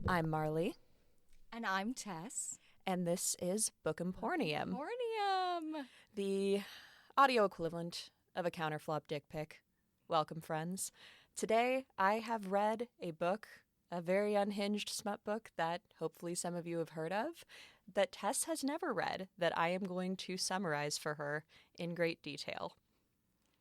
I'm Marleigh. And I'm Tess. And this is Book Emporium. Emporium! The audio equivalent of a counterflop dick pic. Welcome, friends. Today, I have read a book, a very unhinged smut book that hopefully some of you have heard of, that Tess has never read, that I am going to summarize for her in great detail.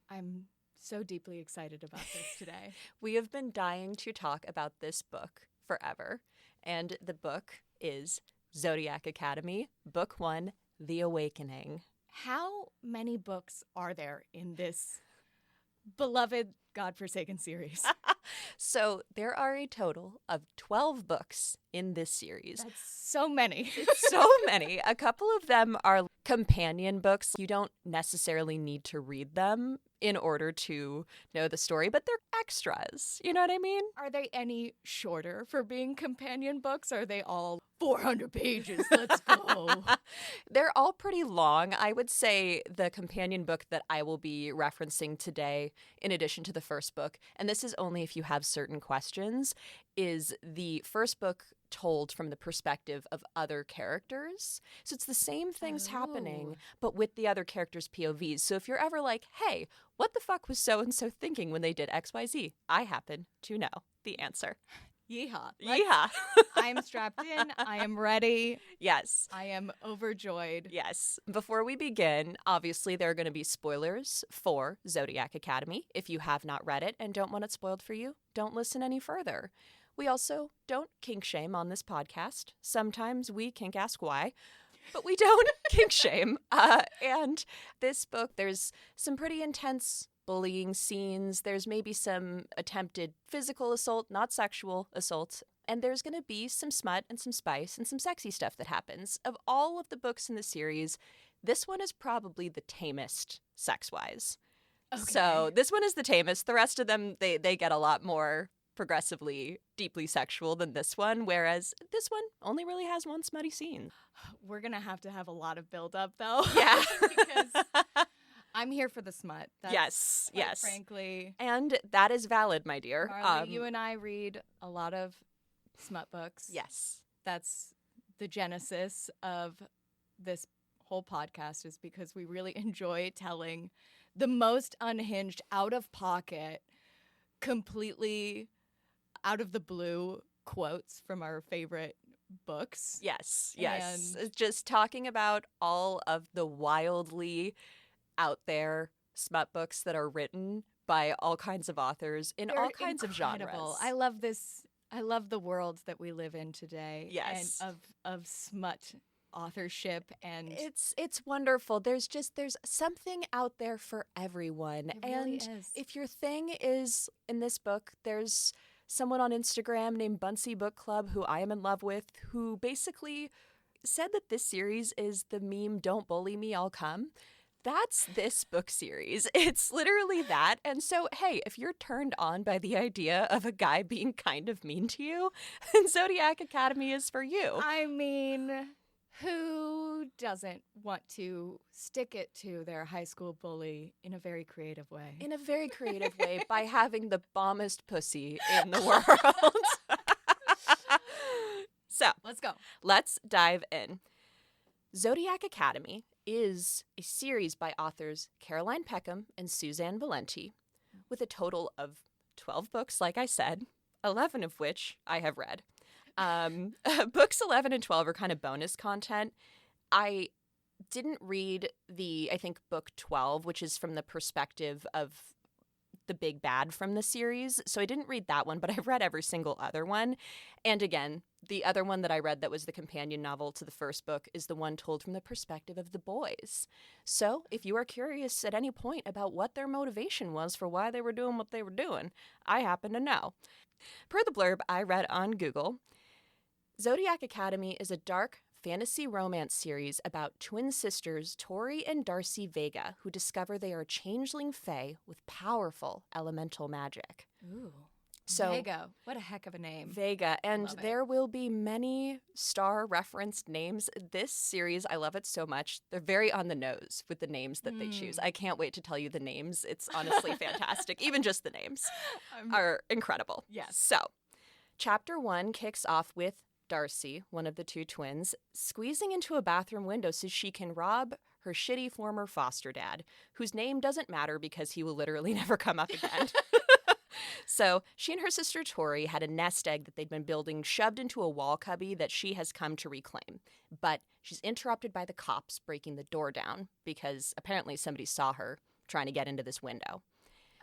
I'm so deeply excited about this today. We have been dying to talk about this book forever, and the book is Zodiac Academy, Book 1, The Awakening. How many books are there in this beloved, godforsaken series? So there are a total of 12 books in this series. That's so many. It's so many. A couple of them are companion books. You don't necessarily need to read them in order to know the story, but they're extras. You know what I mean? Are they any shorter for being companion books? Are they all 400 pages? Let's go. They're all pretty long. I would say the companion book that I will be referencing today, in addition to the first book, and this is only if you have certain questions, is the first book told from the perspective of other characters. So it's the same things happening, but with the other characters' POVs. So if you're ever like, hey, what the fuck was so-and-so thinking when they did XYZ? I happen to know the answer. Yeehaw. Yeehaw. I am strapped in. I am ready. Yes. I am overjoyed. Yes. Before we begin, obviously there are going to be spoilers for Zodiac Academy. If you have not read it and don't want it spoiled for you, don't listen any further. We also don't kink shame on this podcast. Sometimes we kink ask why, but we don't kink shame. And this book, there's some pretty intense bullying scenes. There's maybe some attempted physical assault, not sexual assault. And there's going to be some smut and some spice and some sexy stuff that happens. Of all of the books in the series, this one is probably the tamest sex-wise. Okay. So this one is the tamest. The rest of them, they get a lot more progressively deeply sexual than this one, whereas this one only really has one smutty scene. We're going to have a lot of build-up, though. Yeah. Because I'm here for the smut. That's, yes. Frankly. And that is valid, my dear. Marleigh, you and I read a lot of smut books. Yes. That's the genesis of this whole podcast, is because we really enjoy telling the most unhinged, out-of-pocket, completely out of the blue quotes from our favorite books. Yes. And just talking about all of the wildly out there smut books that are written by all kinds of authors in all kinds of genres. I love this. I love the world that we live in today. Yes. And of smut authorship, and it's wonderful. There's something out there for everyone. It really is. If your thing is in this book, there's someone on Instagram named Bunsey Book Club who I am in love with, who basically said that this series is the meme "Don't bully me, I'll come." That's this book series. It's literally that. And so, hey, if you're turned on by the idea of a guy being kind of mean to you, then Zodiac Academy is for you. I mean, who doesn't want to stick it to their high school bully in a very creative way? In a very creative way, by having the bombest pussy in the world. So, let's go. Let's dive in. Zodiac Academy is a series by authors Caroline Peckham and Susanne Valenti, with a total of 12 books, like I said, 11 of which I have read. Books 11 and 12 are kind of bonus content. I didn't read book 12, which is from the perspective of the big bad from the series. So I didn't read that one, but I've read every single other one. And again, the other one that I read that was the companion novel to the first book is the one told from the perspective of the boys. So if you are curious at any point about what their motivation was for why they were doing what they were doing, I happen to know. Per the blurb I read on Google, Zodiac Academy is a dark fantasy romance series about twin sisters Tori and Darcy Vega, who discover they are changeling fae with powerful elemental magic. Ooh. So, Vega. What a heck of a name. Vega. And there will be many star-referenced names. This series, I love it so much. They're very on the nose with the names that they choose. I can't wait to tell you the names. It's honestly fantastic. Even just the names are incredible. Yes. So, Chapter 1 kicks off with Darcy, one of the two twins, squeezing into a bathroom window so she can rob her shitty former foster dad, whose name doesn't matter because he will literally never come up again. So she and her sister Tori had a nest egg that they'd been building shoved into a wall cubby that she has come to reclaim. But she's interrupted by the cops breaking the door down because apparently somebody saw her trying to get into this window.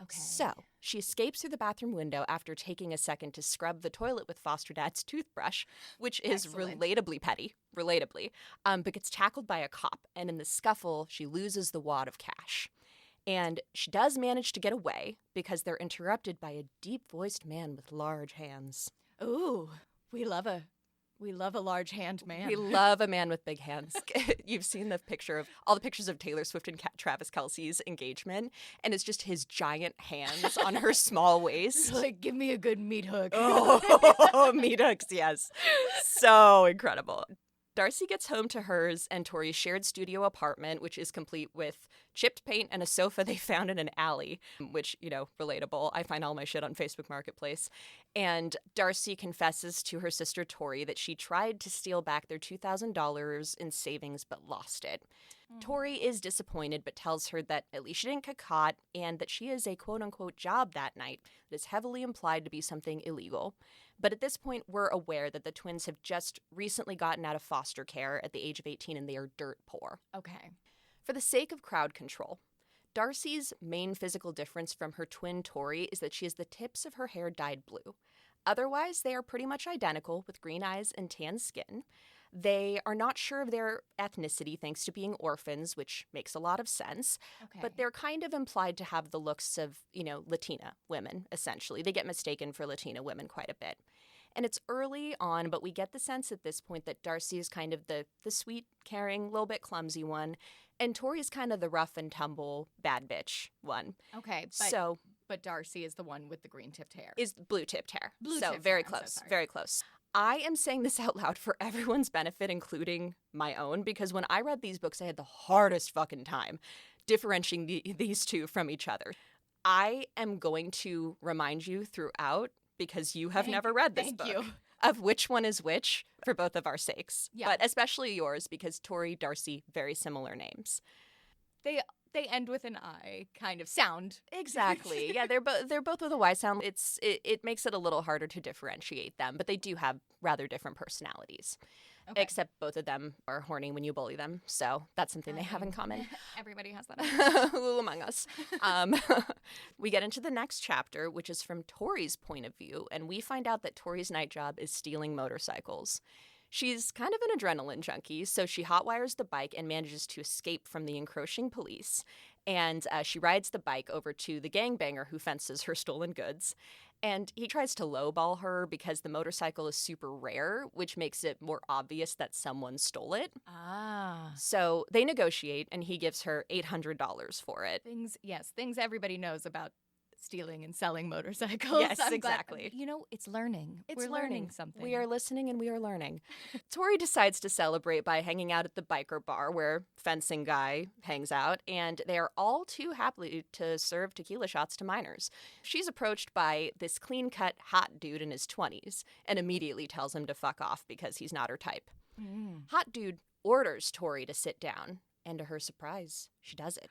Okay. So she escapes through the bathroom window after taking a second to scrub the toilet with foster dad's toothbrush, which is Excellent. relatably petty, but gets tackled by a cop. And in the scuffle, she loses the wad of cash. And she does manage to get away because they're interrupted by a deep-voiced man with large hands. Ooh, we love a large hand man. We love a man with big hands. You've seen all the pictures of Taylor Swift and Travis Kelce's engagement, and it's just his giant hands on her small waist. Like, give me a good meat hook. Oh, meat hooks, yes. So incredible. Darcy gets home to hers and Tori's shared studio apartment, which is complete with chipped paint and a sofa they found in an alley, which, relatable. I find all my shit on Facebook Marketplace. And Darcy confesses to her sister Tori that she tried to steal back their $2,000 in savings but lost it. Tori is disappointed but tells her that at least she didn't get caught and that she has a quote-unquote job that night that is heavily implied to be something illegal. But at this point, we're aware that the twins have just recently gotten out of foster care at the age of 18 and they are dirt poor. Okay. For the sake of crowd control, Darcy's main physical difference from her twin Tori is that she has the tips of her hair dyed blue. Otherwise, they are pretty much identical with green eyes and tan skin. They are not sure of their ethnicity thanks to being orphans, which makes a lot of sense. Okay. But they're kind of implied to have the looks of, Latina women, essentially. They get mistaken for Latina women quite a bit. And it's early on, but we get the sense at this point that Darcy is kind of the sweet, caring, little bit clumsy one. And Tori's kind of the rough and tumble bad bitch one. Okay. But Darcy is the one with the green-tipped hair. Is blue-tipped hair. Blue-tipped very hair. close, So sorry. very close. I am saying this out loud for everyone's benefit, including my own, because when I read these books, I had the hardest fucking time differentiating these two from each other. I am going to remind you throughout, because you have never read this book, of which one is which for both of our sakes. Yeah. But especially yours, because Tori, Darcy, very similar names. They end with an I kind of sound. Exactly. Yeah, they're both with a Y sound. It makes it a little harder to differentiate them, but they do have rather different personalities. Okay. Except both of them are horny when you bully them, so that's something they have in common. Everybody has that. Who among us? We get into the next chapter, which is from Tori's point of view, and we find out that Tori's night job is stealing motorcycles. She's kind of an adrenaline junkie, so she hotwires the bike and manages to escape from the encroaching police. And she rides the bike over to the gangbanger who fences her stolen goods. And he tries to lowball her because the motorcycle is super rare, which makes it more obvious that someone stole it. Ah. So they negotiate, and he gives her $800 for it. Things everybody knows about stealing and selling motorcycles. Yes, exactly. It's learning. We're learning something. We are listening and we are learning. Tori decides to celebrate by hanging out at the biker bar where fencing guy hangs out, and they are all too happy to serve tequila shots to minors. She's approached by this clean-cut, hot dude in his 20s and immediately tells him to fuck off because he's not her type. Hot dude orders Tori to sit down, and to her surprise, she does it.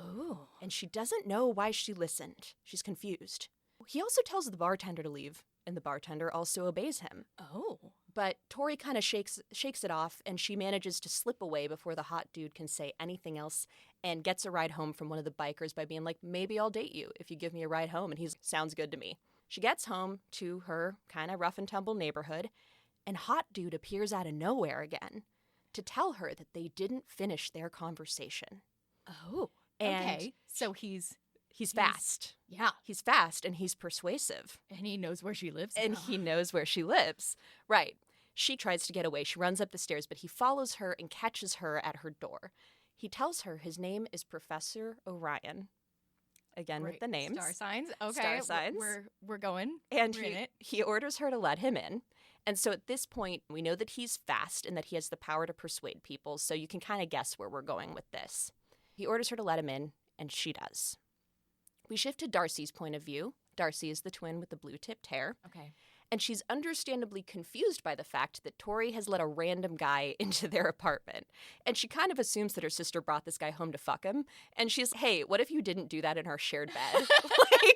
Oh. And she doesn't know why she listened. She's confused. He also tells the bartender to leave, and the bartender also obeys him. Oh. But Tori kind of shakes it off, and she manages to slip away before the hot dude can say anything else, and gets a ride home from one of the bikers by being like, maybe I'll date you if you give me a ride home. And he's sounds good to me. She gets home to her kind of rough and tumble neighborhood, and hot dude appears out of nowhere again to tell her that they didn't finish their conversation. Oh. And okay. So he's fast. Yeah. He's fast and he's persuasive. And he knows where she lives. And now. he knows where she lives. Right. She tries to get away. She runs up the stairs, but he follows her and catches her at her door. He tells her his name is Professor Orion. Again, with the names. Star signs. Okay. Star signs. We're going. And we're in it. he orders her to let him in. And so at this point, we know that he's fast and that he has the power to persuade people. So you can kind of guess where we're going with this. He orders her to let him in, and she does. We shift to Darcy's point of view. Darcy is the twin with the blue-tipped hair. Okay. and she's understandably confused by the fact that Tori has let a random guy into their apartment. And she kind of assumes that her sister brought this guy home to fuck him, and she's, hey, what if you didn't do that in our shared bed? Like,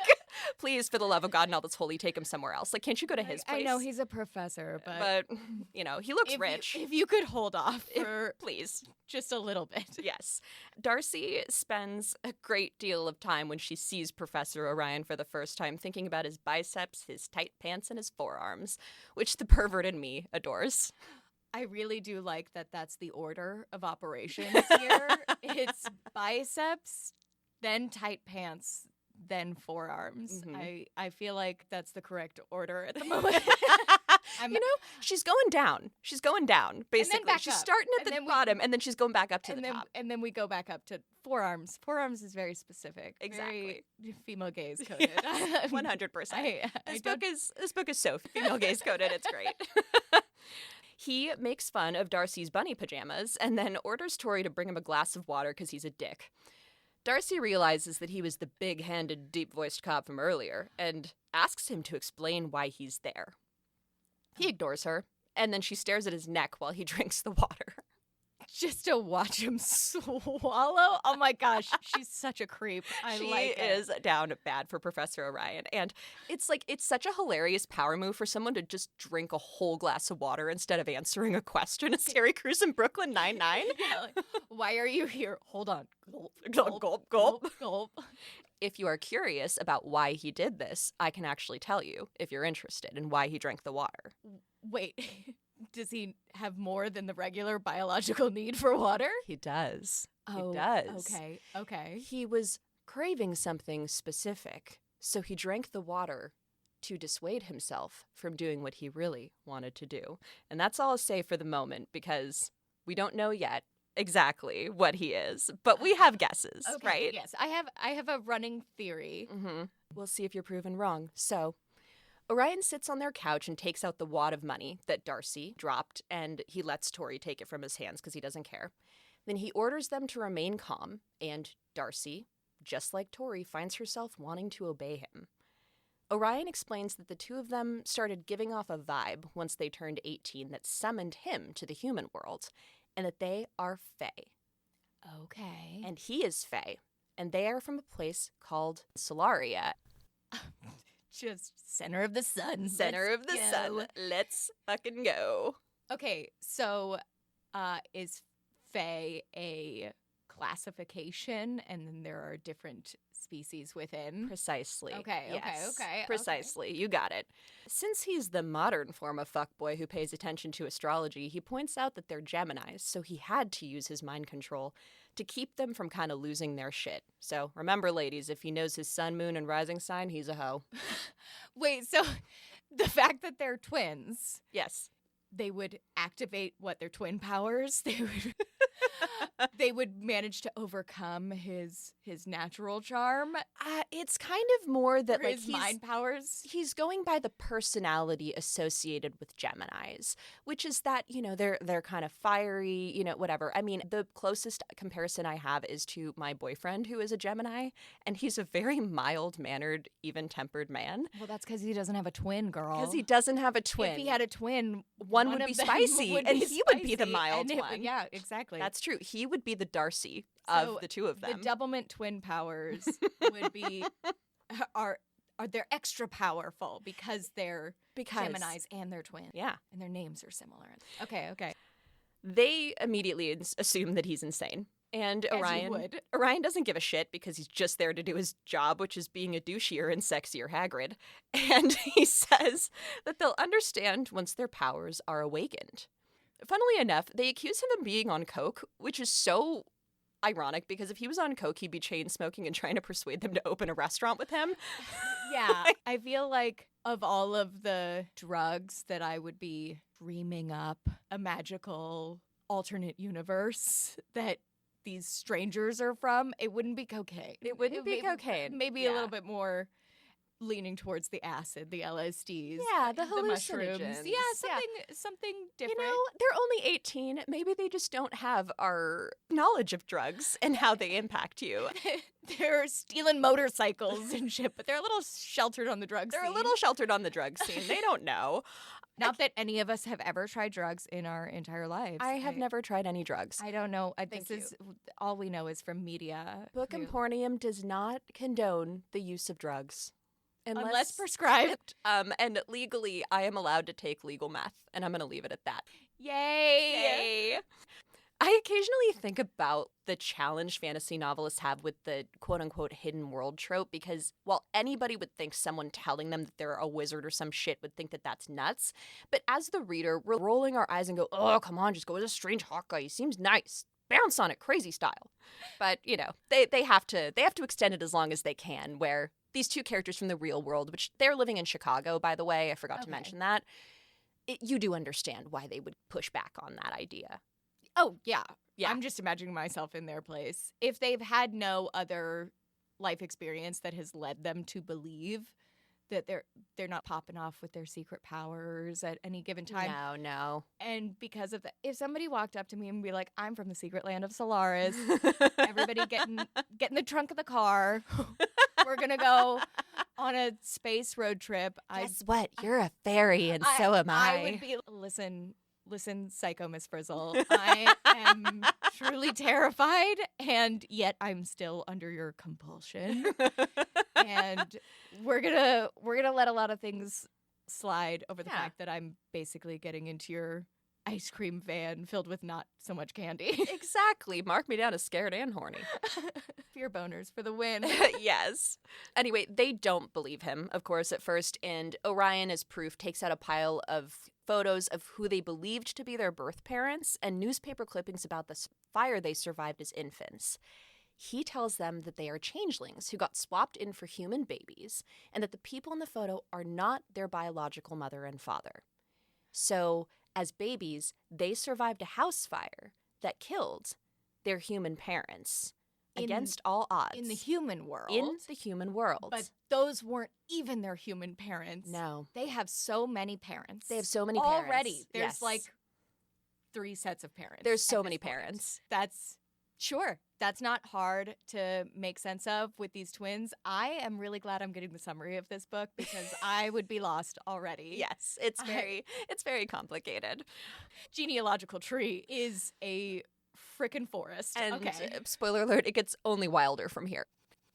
please, for the love of God and all that's holy, take him somewhere else. Like, can't you go to his place? I know he's a professor, but you know, he looks rich. If you could hold off for please. Just a little bit. Yes. Darcy spends a great deal of time when she sees Professor Orion for the first time thinking about his biceps, his tight pants, and his forearms, which the pervert in me adores. I really do like that that's the order of operations here. It's biceps, then tight pants, then forearms. Mm-hmm. I feel like that's the correct order at the moment. You know, she's going down. She's going down, basically. And then back she's up. starting at the bottom, and then she's going back up to the top. And then we go back up to forearms. Forearms is very specific. Exactly. Very female gaze coded. 100%. This book is so female gaze coded. It's great. He makes fun of Darcy's bunny pajamas and then orders Tori to bring him a glass of water because he's a dick. Darcy realizes that he was the big-handed, deep-voiced cop from earlier and asks him to explain why he's there. He ignores her, and then she stares at his neck while he drinks the water. Just to watch him swallow? Oh my gosh, she's such a creep. She is down bad for Professor Orion. And it's such a hilarious power move for someone to just drink a whole glass of water instead of answering a question. It's Terry Crews in Brooklyn Nine-Nine. Yeah, like, why are you here? Hold on. Gulp, gulp, gulp, gulp. Gulp. If you are curious about why he did this, I can actually tell you if you're interested in why he drank the water. Wait. Does he have more than the regular biological need for water? He does. Oh, he does. Okay. He was craving something specific, so he drank the water to dissuade himself from doing what he really wanted to do. And that's all I'll say for the moment, because we don't know yet exactly what he is, but we have guesses, right? Yes, I have a running theory. Mm-hmm. We'll see if you're proven wrong. So Orion sits on their couch and takes out the wad of money that Darcy dropped, and he lets Tori take it from his hands because he doesn't care. Then he orders them to remain calm, and Darcy, just like Tori, finds herself wanting to obey him. Orion explains that the two of them started giving off a vibe once they turned 18 that summoned him to the human world, and that they are Fae. Okay. And he is Fae, and they are from a place called Solaria. Just center of the sun. Center of the sun. Let's fucking go. Okay, so is Fae a classification, and then there are different species within? Precisely. Okay. Precisely. Okay. You got it. Since he's the modern form of fuckboy who pays attention to astrology, he points out that they're Geminis, so he had to use his mind control to keep them from kind of losing their shit. So remember, ladies, if he knows his sun, moon, and rising sign, he's a hoe. Wait, so the fact that they're twins. Yes. They would activate their twin powers. They would manage to overcome his natural charm. It's kind of more that or his mind powers. He's going by the personality associated with Geminis, which is that, you know, they're kind of fiery, you know, whatever. I mean, the closest comparison I have is to my boyfriend, who is a Gemini, and he's a very mild-mannered, even-tempered man. Well, that's because he doesn't have a twin, girl. Because he doesn't have a twin. If he had a twin, one would be spicy, and he would be the mild one. Yeah, exactly. That's true. He would be the Darcy of the two of them. The doublemint twin powers would be are they're extra powerful because they're Geminis and they're twins. Yeah. And their names are similar. Okay. They immediately assume that he's insane. And Orion doesn't give a shit because he's just there to do his job, which is being a douchier and sexier Hagrid. And he says that they'll understand once their powers are awakened. Funnily enough, they accuse him of being on coke, which is so ironic because if he was on coke, he'd be chain smoking and trying to persuade them to open a restaurant with him. Yeah, I feel like of all of the drugs that I would be dreaming up a magical alternate universe that these strangers are from, it wouldn't be cocaine. It wouldn't be cocaine. Maybe a little bit more leaning towards the acid, the LSDs. Yeah, the mushrooms. hallucinogens. Yeah, something different. You know, they're only 18. Maybe they just don't have our knowledge of drugs and how they impact you. They're stealing motorcycles and shit, but they're a little sheltered on the drug scene. They're a little sheltered on the drug scene. They don't know. Not that any of us have ever tried drugs in our entire lives. I have never tried any drugs. I don't know. Thank This is all we know is from media. Book Emporium does not condone the use of drugs. Unless prescribed. And legally, I am allowed to take legal meth, and I'm going to leave it at that. Yay! I occasionally think about the challenge fantasy novelists have with the quote-unquote hidden world trope because while anybody would think someone telling them that they're a wizard or some shit would think that that's nuts, but as the reader, we're rolling our eyes and go, oh, come on, just go with a strange hot guy. He seems nice. Bounce on it, crazy style. But, you know, they have to extend it as long as they can, where these two characters from the real world, which they're living in Chicago, by the way, I forgot to mention that, you do understand why they would push back on that idea. Oh, yeah. I'm just imagining myself in their place. If they've had no other life experience that has led them to believe that they're not popping off with their secret powers at any given time. No. And because of that, if somebody walked up to me and be like, I'm from the secret land of Solaris, everybody get in the trunk of the car. We're going to go on a space road trip. Guess what? You're a fairy and so am I. I would be, Listen, Psycho Miss Frizzle, I am truly terrified, and yet I'm still under your compulsion. And we're gonna let a lot of things slide over the fact that I'm basically getting into your ice cream van filled with not so much candy. Exactly. Mark me down as scared and horny. Fear boners for the win. Yes. Anyway, they don't believe him, of course, at first, and Orion, as proof, takes out a pile of photos of who they believed to be their birth parents and newspaper clippings about the fire they survived as infants. He tells them that they are changelings who got swapped in for human babies and that the people in the photo are not their biological mother and father. So, as babies, they survived a house fire that killed their human parents against all odds. In the human world. In the human world. But those weren't even their human parents. No. They have so many parents. They have so many parents. Already. There's yes. like 3 sets of parents. There's so many parents. That's not hard to make sense of with these twins. I am really glad I'm getting the summary of this book because I would be lost already. Yes, it's very complicated. Genealogical tree is a frickin' forest. And spoiler alert, it gets only wilder from here.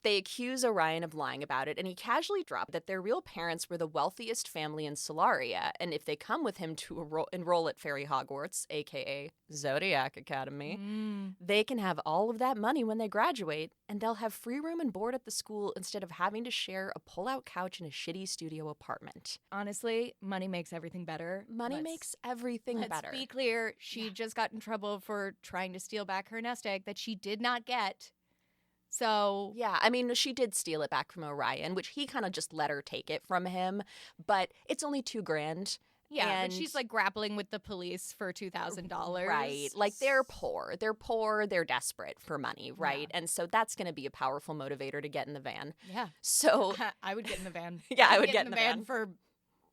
They accuse Orion of lying about it, and he casually dropped that their real parents were the wealthiest family in Solaria, and if they come with him to enroll at Fairy Hogwarts, a.k.a. Zodiac Academy, they can have all of that money when they graduate, and they'll have free room and board at the school instead of having to share a pull-out couch in a shitty studio apartment. Honestly, money makes everything better. Money makes everything better. Let's be clear, she just got in trouble for trying to steal back her nest egg that she did not get. So yeah, I mean, she did steal it back from Orion, which he kind of just let her take it from him, but it's only $2,000. Yeah, but she's like grappling with the police for $2,000. Right. Like they're poor. They're desperate for money, right? Yeah. And so that's going to be a powerful motivator to get in the van. Yeah. So I would get in the van. Yeah, I would get in the van for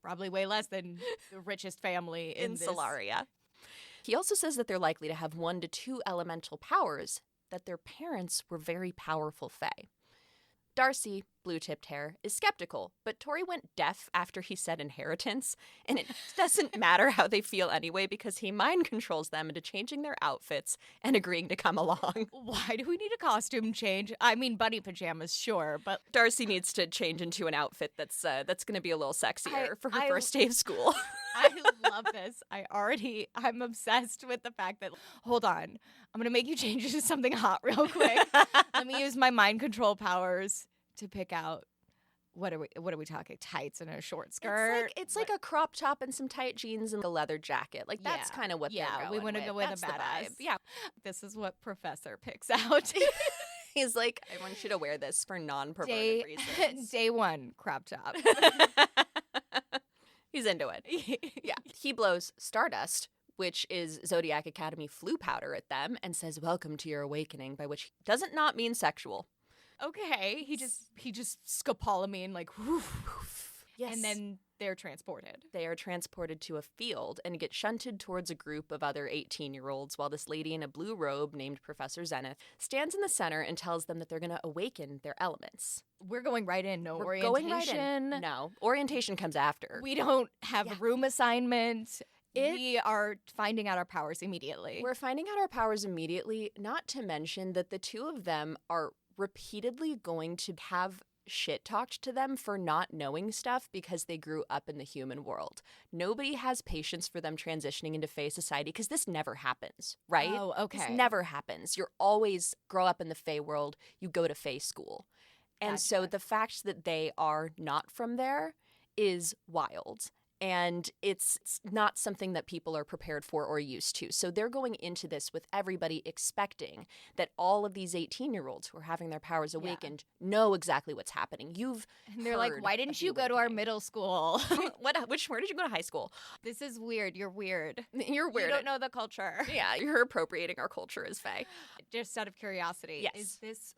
probably way less than the richest family in Solaria. He also says that they're likely to have 1 to 2 elemental powers, that their parents were very powerful fae. Darcy, blue-tipped hair, is skeptical, but Tori went deaf after he said inheritance, and it doesn't matter how they feel anyway because he mind controls them into changing their outfits and agreeing to come along. Why do we need a costume change? I mean, bunny pajamas, sure, but Darcy needs to change into an outfit that's going to be a little sexier for her first day of school. I love this. I'm obsessed with the fact that, hold on, I'm going to make you change into something hot real quick. Let me use my mind control powers to pick out, what are we talking? Tights and a short skirt? It's like a crop top and some tight jeans and a leather jacket. Like, that's kind of what they're going we want to go with that's a badass. Yeah. This is what Professor picks out. He's like, I want you to wear this for non-perverted reasons. Day 1, crop top. He's into it. Yeah. He blows Stardust, which is Zodiac Academy flu powder, at them and says, welcome to your awakening, by which doesn't not mean sexual. Okay, he just scopolamine like woof, Yes. and then they're transported. They are transported to a field and get shunted towards a group of other 18-year-olds while this lady in a blue robe named Professor Zenith stands in the center and tells them that they're going to awaken their elements. We're going right in. No We're orientation. going right in. No, orientation comes after. We don't have a room assignment. We are finding out our powers immediately. We're finding out our powers immediately, not to mention that the two of them are repeatedly going to have shit talked to them for not knowing stuff because they grew up in the human world. Nobody has patience for them transitioning into Fae society because this never happens, right? Oh, okay. This never happens. You're always grow up in the Fae world, you go to Fae school. And so the fact that they are not from there is wild. And it's not something that people are prepared for or used to. So they're going into this with everybody expecting that all of these 18-year-olds who are having their powers awakened know exactly what's happening. And they're like, why didn't you go to our middle school? Where did you go to high school? This is weird. You're weird. You're weird. You don't know the culture. Yeah, you're appropriating our culture as Fae. Just out of curiosity, yes. Is this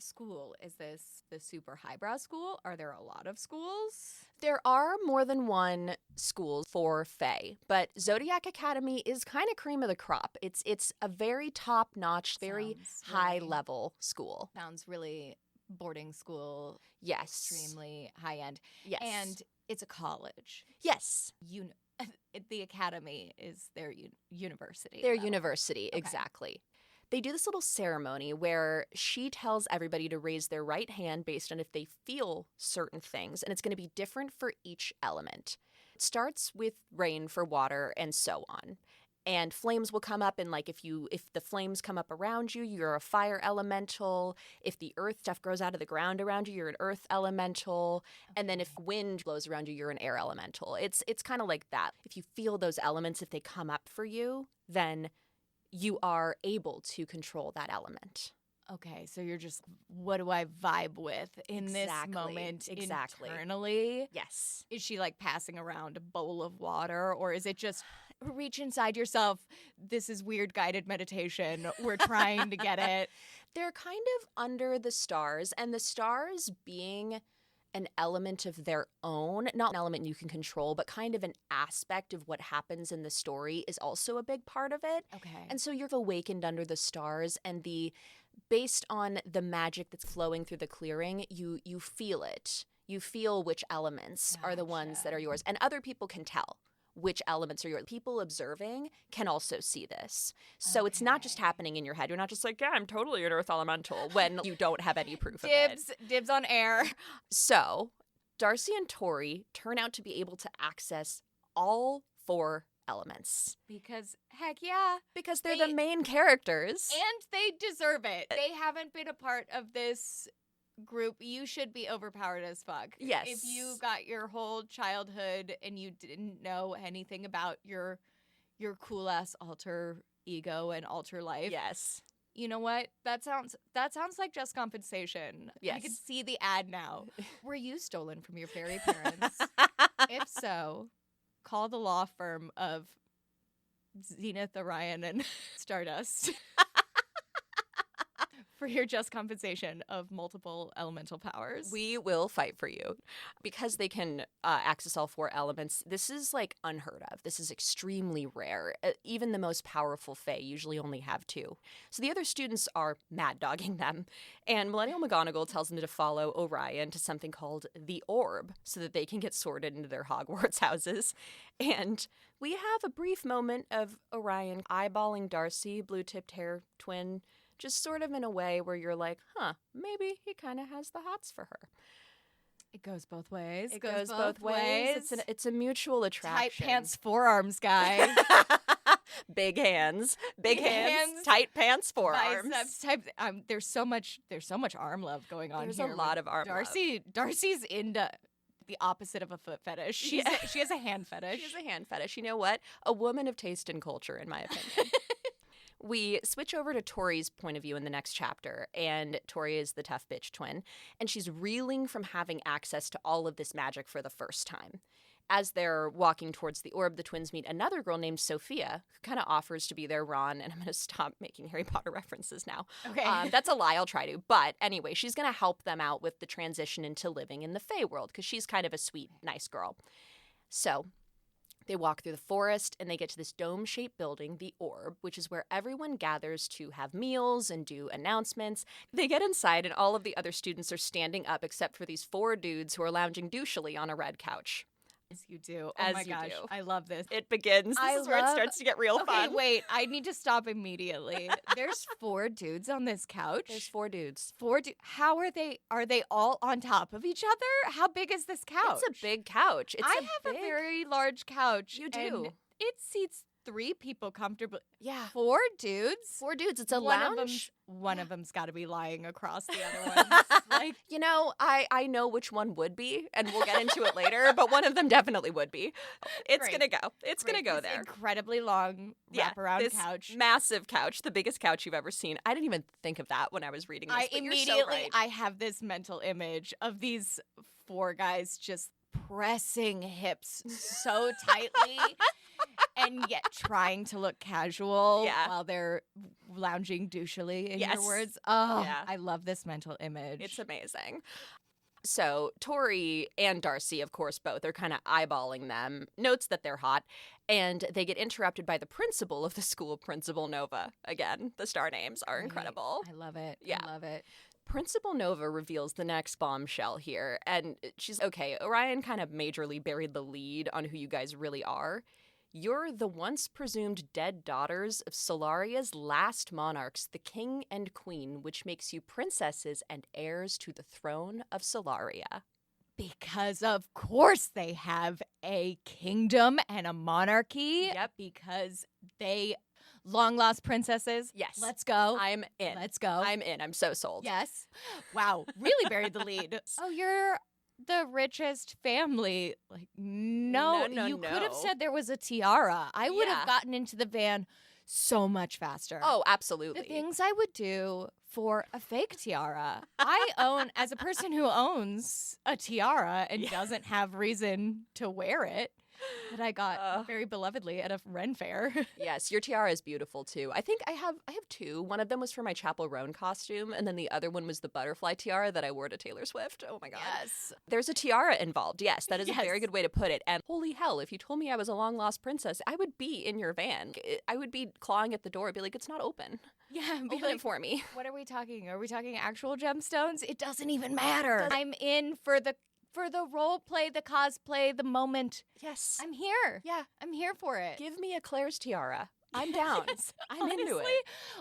the super highbrow school? Are there a lot of schools? There are more than one school for Fae, but Zodiac Academy is kind of cream of the crop. It's a very top-notch, very high-level school. Sounds really boarding school. Yes. Extremely high-end. Yes. And it's a college. Yes. The academy is their university. Their university, exactly. They do this little ceremony where she tells everybody to raise their right hand based on if they feel certain things, and it's going to be different for each element. It starts with rain for water and so on. And flames will come up, and like if the flames come up around you, you're a fire elemental. If the earth stuff grows out of the ground around you, you're an earth elemental. And then if wind blows around you, you're an air elemental. It's kind of like that. If you feel those elements, if they come up for you, then you are able to control that element. Okay, so you're just, what do I vibe with in this moment internally? Yes. Is she like passing around a bowl of water, or is it just reach inside yourself? This is weird guided meditation. We're trying to get it. They're kind of under the stars, and the stars being an element of their own, not an element you can control, but kind of an aspect of what happens in the story is also a big part of it. Okay. And so you're awakened under the stars, and based on the magic that's flowing through the clearing, you feel it. You feel which elements are the ones that are yours. And other people can tell which elements are yours. People observing can also see this. So it's not just happening in your head. You're not just like, yeah, I'm totally an earth elemental when you don't have any proof of it. Dibs on air. So Darcy and Tori turn out to be able to access all 4 elements. Because, heck yeah. Because they're the main characters. And they deserve it. They haven't been a part of this group. You should be overpowered as fuck. Yes. If you got your whole childhood and you didn't know anything about your cool ass alter ego and alter life. Yes. You know what? That sounds like just compensation. Yes. I can see the ad now. Were you stolen from your fairy parents? If so, call the law firm of Zenith, Orion, and Stardust. For your just compensation of multiple elemental powers. We will fight for you. Because they can access all 4 elements, this is like unheard of. This is extremely rare. Even the most powerful Fae usually only have 2. So the other students are mad dogging them. And Millennial McGonagall tells them to follow Orion to something called the Orb so that they can get sorted into their Hogwarts houses. And we have a brief moment of Orion eyeballing Darcy, blue-tipped hair twin, just sort of in a way where you're like, maybe he kind of has the hots for her. It goes both ways. It goes both ways. It's a mutual attraction. Tight pants forearms guy. Big hands. Big hands. Tight pants forearms. Biceps type. There's so much arm love going on There's here. There's a lot of arm love. Darcy's into the opposite of a foot fetish. She has a hand fetish. She has a hand fetish. You know what? A woman of taste and culture, in my opinion. We switch over to Tori's point of view in the next chapter, and Tori is the tough bitch twin, and she's reeling from having access to all of this magic for the first time. as they're walking towards the orb, the twins meet another girl named Sophia, who kind of offers to be their Ron. And I'm going to stop making Harry Potter references now. Okay. That's a lie. I'll try to. But anyway, she's going to help them out with the transition into living in the Fae world because she's kind of a sweet, nice girl. So they walk through the forest and they get to this dome-shaped building, the Orb, which is where everyone gathers to have meals and do announcements. They get inside and all of the other students are standing up except for these 4 dudes who are lounging douchily on a red couch. As you do. As oh my you gosh. do. I love this. It begins. This is where it starts to get real fun. Okay, wait. I need to stop immediately. There's 4 dudes on this couch. There's 4 dudes. 4 dudes. How are they? Are they all on top of each other? How big is this couch? It's a big couch. I have a very large couch. You do. And it seats 3 people comfortably. Yeah. 4 dudes? 4 dudes. It's a One lounge. One of them's got to be lying across the other ones. Like, you know, I know which one would be, and we'll get into it later, but one of them definitely would be. It's Great. going to go. It's going to go this there. Incredibly long wraparound this couch. Massive couch, the biggest couch you've ever seen. I didn't even think of that when I was reading this. I but you're so immediately, right. I have this mental image of these 4 guys just pressing hips so tightly and yet trying to look casual while they're lounging douchily, in your words. Oh, I love this mental image. It's amazing. So Tori and Darcy, of course, both are kind of eyeballing them, notes that they're hot, and they get interrupted by the principal of the school, Principal Nova. Again, the star names are incredible. I love it. Yeah. I love it. Principal Nova reveals the next bombshell here, and she's, okay, Orion kind of majorly buried the lead on who you guys really are. You're the once presumed dead daughters of Solaria's last monarchs, the king and queen, which makes you princesses and heirs to the throne of Solaria. Because of course they have a kingdom and a monarchy. Yep. Because they long lost princesses. Yes. Let's go. I'm in. Let's go. I'm in. I'm so sold. Yes. Wow. Really buried the lead. Oh, you're the richest family. Like, no, you could have said there was a tiara. I would have gotten into the van so much faster. Oh, absolutely. The things I would do for a fake tiara. I own, as a person who owns a tiara and doesn't have reason to wear it, that I got very belovedly at a Ren fair. Yes, your tiara is beautiful too. I think I have 2. One of them was for my Chapel Roan costume, and then the other one was the butterfly tiara that I wore to Taylor Swift. Oh my god. Yes. There's a tiara involved. Yes, that is a very good way to put it. And holy hell, if you told me I was a long lost princess, I would be in your van. I would be clawing at the door, be like, it's not open. Yeah, Open it for me. What are we talking? Are we talking actual gemstones? It doesn't even matter. I'm in for the role play, the cosplay, the moment. Yes. I'm here. Yeah. I'm here for it. Give me a Claire's tiara. I'm down. Yes, I'm honestly, into it.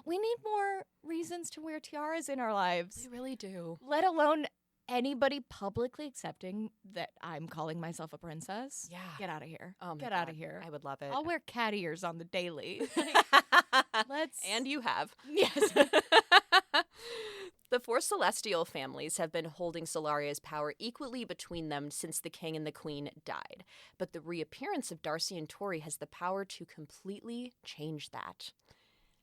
We need more reasons to wear tiaras in our lives. We really do. Let alone anybody publicly accepting that I'm calling myself a princess. Yeah. Get out of here. Oh my Get God. out of here. I would love it. I'll wear cat ears on the daily. Let's. And you have. Yes. The 4 celestial families have been holding Solaria's power equally between them since the king and the queen died. But the reappearance of Darcy and Tori has the power to completely change that.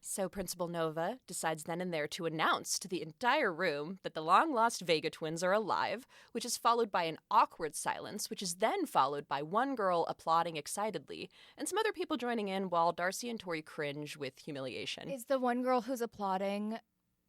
So Principal Nova decides then and there to announce to the entire room that the long-lost Vega twins are alive, which is followed by an awkward silence, which is then followed by one girl applauding excitedly, and some other people joining in while Darcy and Tori cringe with humiliation. Is the one girl who's applauding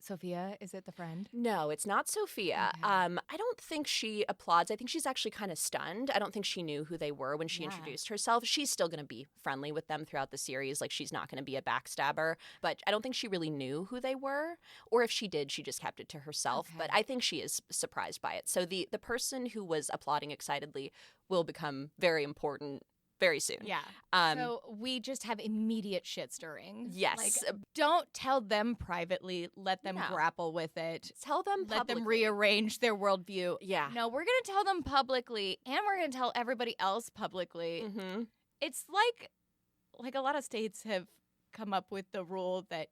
Sophia? Is it the friend? No, it's not Sophia. Okay. I don't think she applauds. I think she's actually kind of stunned. I don't think she knew who they were when she introduced herself. She's still going to be friendly with them throughout the series. Like, she's not going to be a backstabber. But I don't think she really knew who they were. Or if she did, she just kept it to herself. Okay. But I think she is surprised by it. So the person who was applauding excitedly will become very important very soon. Yeah. So we just have immediate shit stirring. Yes. Like, don't tell them privately. Let them grapple with it. Tell them publicly. Let them rearrange their worldview. Yeah. No, we're going to tell them publicly, and we're going to tell everybody else publicly. Mm-hmm. It's like a lot of states have come up with the rule that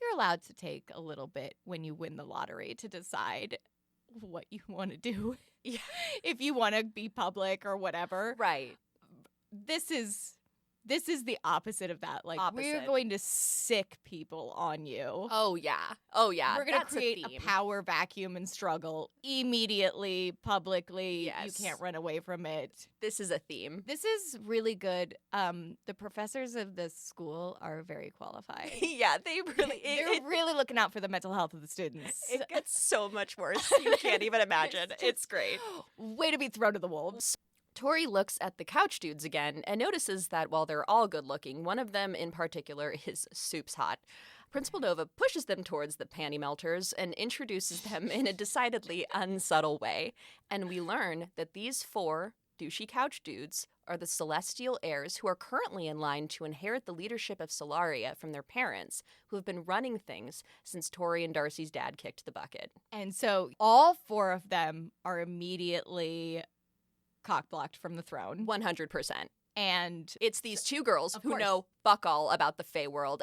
you're allowed to take a little bit when you win the lottery to decide what you want to do. Yeah. If you want to be public or whatever. Right. This is This is the opposite of that. Like, we're Opposite. going to sick people on you. Oh, yeah. Oh, yeah. We're going to That's create theme. a power vacuum and struggle immediately, publicly. Yes. You can't run away from it. This is a theme. This is really good. The professors of this school are very qualified. Yeah, they really... They're really looking out for the mental health of the students. It gets so much worse. You can't even imagine. It's great. Way to be thrown to the wolves. Tori looks at the couch dudes again and notices that while they're all good looking, one of them in particular is soups hot. Principal Nova pushes them towards the panty melters and introduces them in a decidedly unsubtle way. And we learn that these 4 douchey couch dudes are the celestial heirs who are currently in line to inherit the leadership of Solaria from their parents, who have been running things since Tori and Darcy's dad kicked the bucket. And so all 4 of them are immediately cock-blocked from the throne. 100%. And It's these 2 girls Of who course. know fuck all about the Fey world.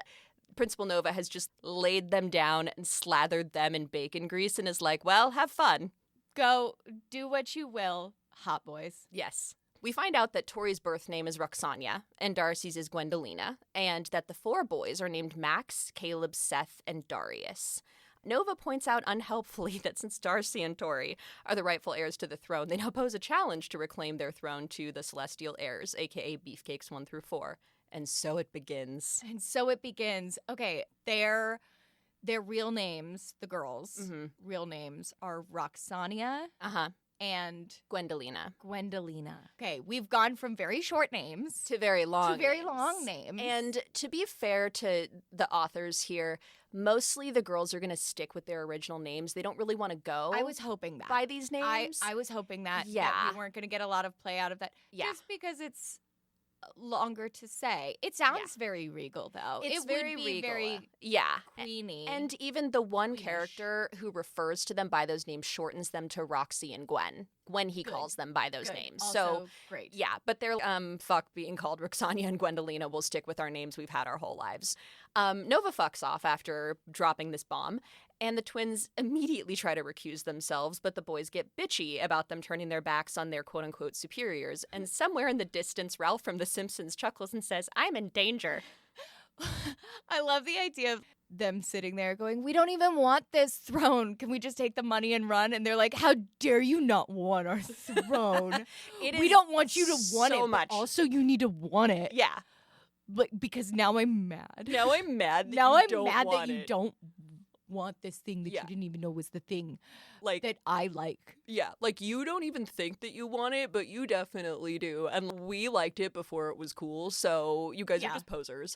Principal Nova has just laid them down and slathered them in bacon grease and is like, well, have fun. go do what you will, hot boys. Yes. We find out that Tori's birth name is Roxania and Darcy's is Gwendolina, and that the 4 boys are named Max, Caleb, Seth, and Darius. Nova points out unhelpfully that since Darcy and Tori are the rightful heirs to the throne, they now pose a challenge to reclaim their throne to the celestial heirs, aka Beefcakes 1 through 4. And so it begins. And so it begins. Okay, their real names, the girls' real names are Roxania Uh-huh. and Gwendolina. Gwendolina. Okay, we've gone from very short names To very long to very names. long names. And to be fair to the authors here, mostly the girls are going to stick with their original names. They don't really want to go I was hoping that. by these names. I was hoping that Yeah. we weren't going to get a lot of play out of that. Yeah. Just because it's longer to say. It sounds very regal, though. It's it very would be regal. very Yeah. queeny. And even the one Queenish. character who refers to them by those names shortens them to Roxy and Gwen when he Good. calls them by those Good. names. Also, So great. yeah, but they're fuck being called Roxania and Gwendolina. We'll stick with our names we've had our whole lives. Nova fucks off after dropping this bomb, and the twins immediately try to recuse themselves, but the boys get bitchy about them turning their backs on their quote-unquote superiors. And somewhere in the distance, Ralph from The Simpsons chuckles and says, "I'm in danger." I love the idea of them sitting there going, we don't even want this throne. Can we just take the money and run? And they're like, how dare you not want our throne? It We is don't want you to want so it, much. but also you need to want it. Yeah. But because now I'm mad. Now I'm mad that Now you I'm don't mad want that you it. don't want this thing that Yeah. you didn't even know was the thing Like, that I like. yeah, like you don't even think that you want it, but you definitely do. And we liked it before it was cool, so you guys Yeah. are just posers.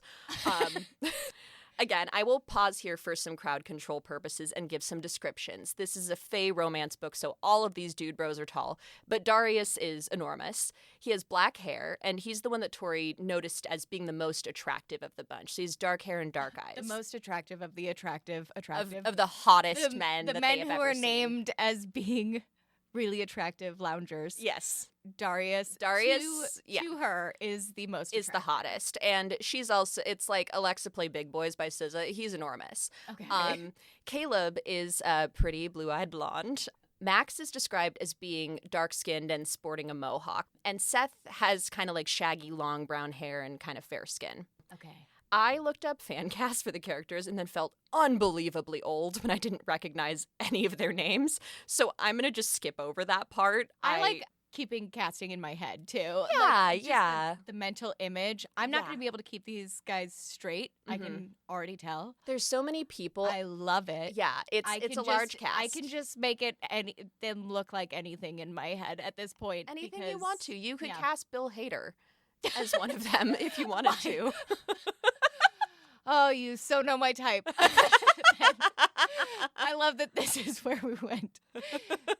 Again, I will pause here for some crowd control purposes and give some descriptions. This is a Fey romance book, so all of these dude bros are tall, but Darius is enormous. He has black hair, and he's the one that Tori noticed as being the most attractive of the bunch. So he's dark hair and dark eyes. The most attractive of the attractive. of the hottest the men the that men they have who ever are seen. named as being really attractive loungers. Yes. Darius Yeah. to her is the most Is the attractive. hottest, and she's also, it's like Alexa play Big Boys by SZA. He's enormous. Okay. Caleb is a pretty blue-eyed blonde. Max is described as being dark-skinned and sporting a mohawk, and Seth has kind of like shaggy long brown hair and kind of fair skin. Okay. I looked up fan casts for the characters and then felt unbelievably old when I didn't recognize any of their names, so I'm gonna just skip over that part. I like keeping casting in my head too. Yeah, Just yeah. The mental image. I'm not Yeah. going to be able to keep these guys straight. I can already tell. There's so many people. I love it. Yeah, it's I a can large just- cast. I can just make it them look like anything in my head at this point. Anything you want to. You could yeah. cast Bill Hader as one of them if you wanted to. Oh, you so know my type. I love that this is where we went.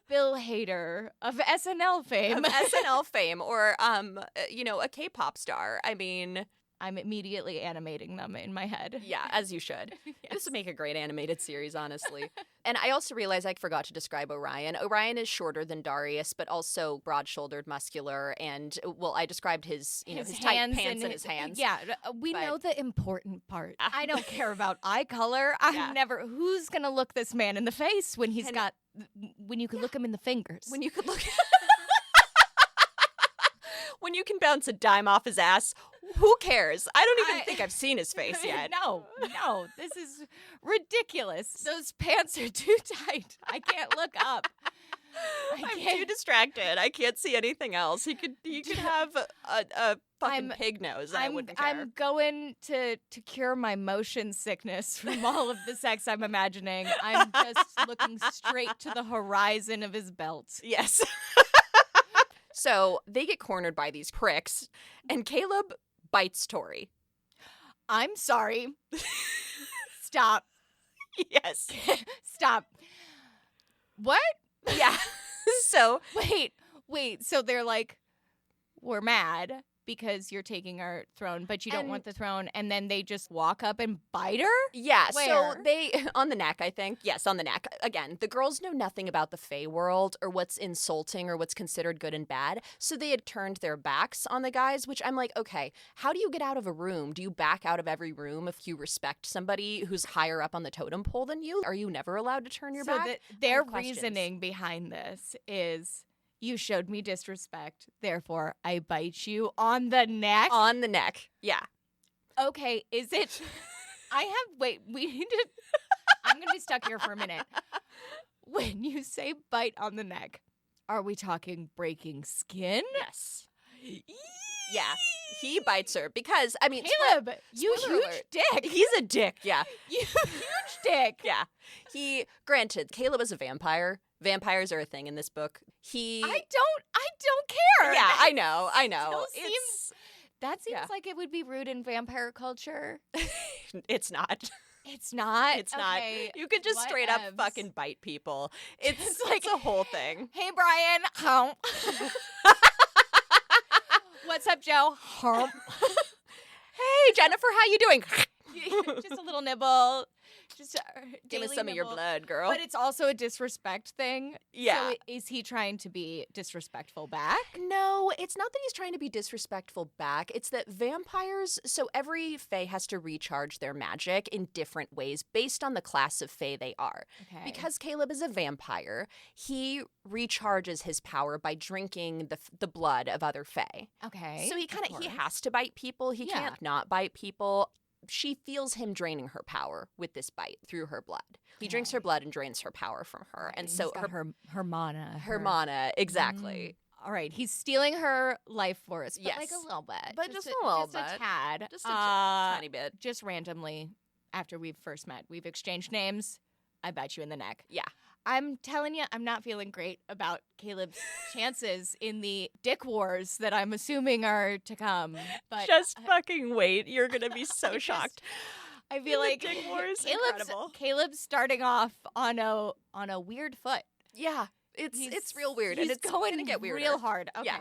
Bill Hader of SNL fame. Of SNL fame, or a K-pop star. I mean, I'm immediately animating them in my head. yeah, as you should. This Yes. would make a great animated series, honestly. And I also realized I forgot to describe Orion. Orion is shorter than Darius, but also broad-shouldered, muscular, and I described his tight hands pants and his hands. Yeah, we But- know the important part. Ah. I don't care about eye color. Yeah. Who's gonna look this man in the face when he's Can- when you can look him in the fingers? When you could look, when you can bounce a dime off his ass, Who cares? I don't even think I've seen his face yet. No, this is ridiculous. Those pants are too tight. I can't look up. I'm too distracted. I can't see anything else. He could have a fucking pig nose. And I wouldn't care. I'm going to cure my motion sickness from all of the sex I'm imagining. I'm just looking straight to the horizon of his belt. Yes. So they get cornered by these pricks, and Caleb bites Tori. I'm sorry. Stop. Yes. Stop. What? Yeah. So wait. So they're like, we're mad because you're taking our throne, but you don't want the throne. And then they just walk up and bite her? Yeah. Where? So they, on the neck, I think. Yes, on the neck. Again, the girls know nothing about the Fae world or what's insulting or what's considered good and bad. So they had turned their backs on the guys, which I'm like, okay, how do you get out of a room? Do you back out of every room if you respect somebody who's higher up on the totem pole than you? Are you never allowed to turn your back? Their reasoning behind this is, you showed me disrespect, therefore I bite you on the neck. On the neck, yeah. Okay, is it? We need to. I'm gonna be stuck here for a minute. When you say bite on the neck, are we talking breaking skin? Yes. Yeah, he bites her because, I mean, Caleb, you huge alert. dick. He's a dick, yeah. You huge dick. Yeah. Granted, Caleb is a vampire. Vampires are a thing in this book. I don't care. Yeah, I know. That seems like it would be rude in vampire culture. It's not. It's not? It's not. You could just straight up fucking bite people. It's like a whole thing. Hey, Brian. Hump. What's up, Joe? Hump. Hey, Jennifer, how you doing? Just a little nibble. Just give us some of your blood, girl. But it's also a disrespect thing. Yeah. So is he trying to be disrespectful back? No, it's not that he's trying to be disrespectful back. It's that vampires, so every Fae has to recharge their magic in different ways based on the class of Fae they are. Okay. Because Caleb is a vampire, he recharges his power by drinking the blood of other Fae. Okay. So he has to bite people. He can't not bite people. She feels him draining her power with this bite through her blood. He drinks her blood and drains her power from her. And so her mana. Her mana, exactly. All right, he's stealing her life force, but yes. like a little bit. But just a little bit. Just a tad. Just a tiny bit. Just randomly, after we've first met, we've exchanged names. I bite you in the neck. Yeah. I'm telling you, I'm not feeling great about Caleb's chances in the dick wars that I'm assuming are to come. But just fucking wait. You're going to be so shocked. I feel like dick wars, Caleb's starting off on a weird foot. Yeah. It's real weird. He's and it's going to get weirder. real hard. Okay. Yeah.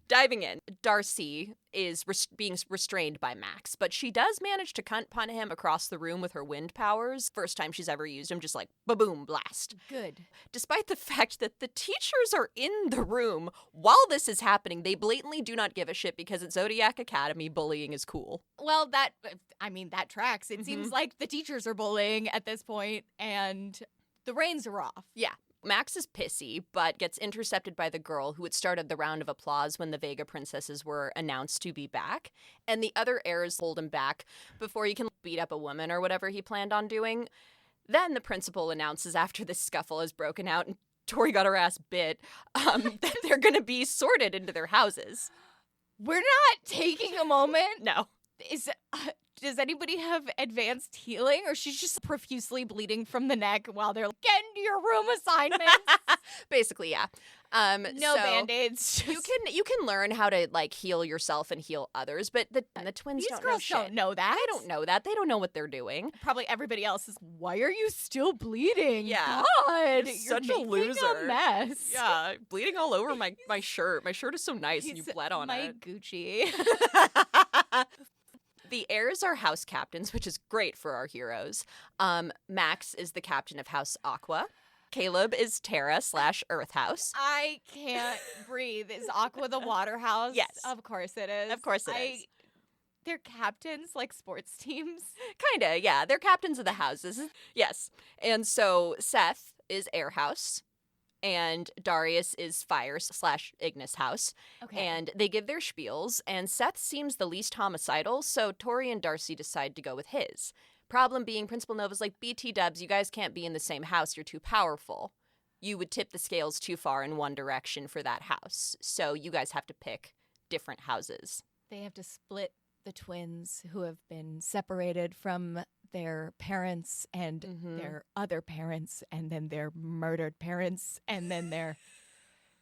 Diving in, Darcy is being restrained by Max, but she does manage to cunt punt him across the room with her wind powers. First time she's ever used him, just like ba-boom, blast. Good. Despite the fact that the teachers are in the room while this is happening, they blatantly do not give a shit because at Zodiac Academy, bullying is cool. Well, that tracks. It seems like the teachers are bullying at this point, and the reins are off. Yeah. Max is pissy, but gets intercepted by the girl who had started the round of applause when the Vega princesses were announced to be back. And the other heirs hold him back before he can beat up a woman or whatever he planned on doing. Then the principal announces after this scuffle has broken out and Tori got her ass bit, that they're going to be sorted into their houses. We're not taking a moment. No. Does anybody have advanced healing, or she's just profusely bleeding from the neck while they're like, get into your room assignments? Basically, yeah. No Band-Aids. You can learn how to like heal yourself and heal others, but the twins These girls don't know that. They don't know that. They don't know what they're doing. Probably everybody else is, why are you still bleeding? Yeah. God, you're such a loser. A mess. Yeah, bleeding all over my shirt. My shirt is so nice and you bled on my it. Gucci. The heirs are house captains, which is great for our heroes. Max is the captain of House Aqua. Caleb is Terra / Earth House. I can't breathe. Is Aqua the water house? Yes. Of course it is. Of course it is. They're captains like sports teams. Kinda, yeah. They're captains of the houses. Yes. And so Seth is Air House. and Darius is fire/Ignis house. Okay. And they give their spiels, and Seth seems the least homicidal, so Tori and Darcy decide to go with his. Problem being, Principal Nova's like, BT dubs, you guys can't be in the same house, you're too powerful. You would tip the scales too far in one direction for that house. So you guys have to pick different houses. They have to split the twins who have been separated from their parents and their other parents and then their murdered parents and then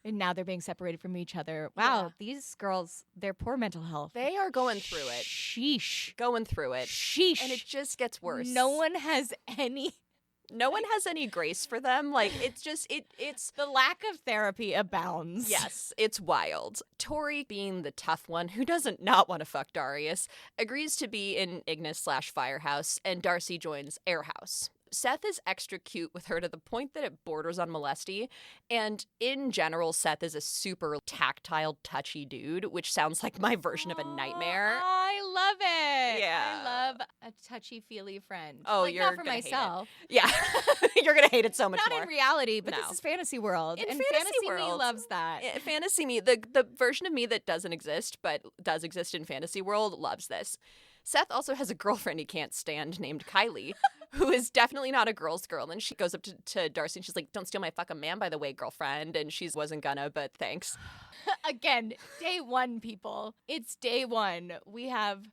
and now they're being separated from each other. Wow, these girls, their poor mental health. They are going through it. Sheesh. Going through it. Sheesh. And it just gets worse. No one has any grace for them. Like, it's just, it's... The lack of therapy abounds. Yes, it's wild. Tori, being the tough one who doesn't not want to fuck Darius, agrees to be in Ignis/Firehouse, and Darcy joins Airhouse. Seth is extra cute with her to the point that it borders on molesty, and in general, Seth is a super tactile, touchy dude, which sounds like my version of a nightmare. I love it. Yeah. I love a touchy-feely friend. Oh, like, you're not for gonna hate it. myself. Yeah, you're gonna hate it so much Not more. in reality, but No. this is fantasy world. In and fantasy me world. loves that. Fantasy me, the version of me that doesn't exist but does exist in fantasy world loves this. Seth also has a girlfriend he can't stand named Kylie, who is definitely not a girl's girl. And she goes up to Darcy and she's like, "Don't steal my fucking man, by the way, girlfriend." And she wasn't gonna, but thanks. Again, day one, people. It's day one. We have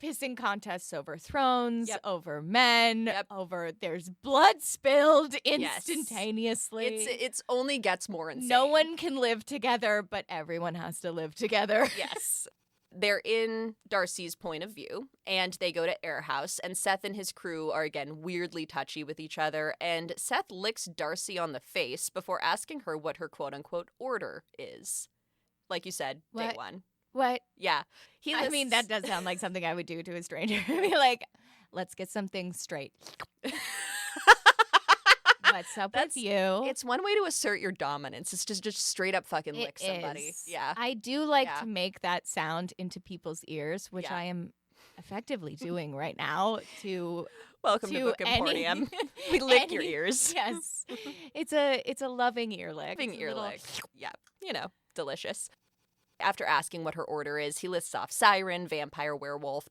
pissing contests over thrones, over men, over there's blood spilled instantaneously. It's only gets more insane. No one can live together, but everyone has to live together. Yes. They're in Darcy's point of view, and they go to Airhouse, and Seth and his crew are again weirdly touchy with each other, and Seth licks Darcy on the face before asking her what her quote-unquote order is. Like you said, day one. What? Yeah. I mean, that does sound like something I would do to a stranger. Be like, let's get something straight. What's up with you? It's one way to assert your dominance. It's just straight up fucking lick somebody. Yeah. I do like to make that sound into people's ears, which I am effectively doing right now to Welcome to Book Emporium. We lick your ears. Yes. It's a loving ear lick. Loving ear lick. Yeah. Delicious. After asking what her order is, he lists off siren, vampire, werewolf, ...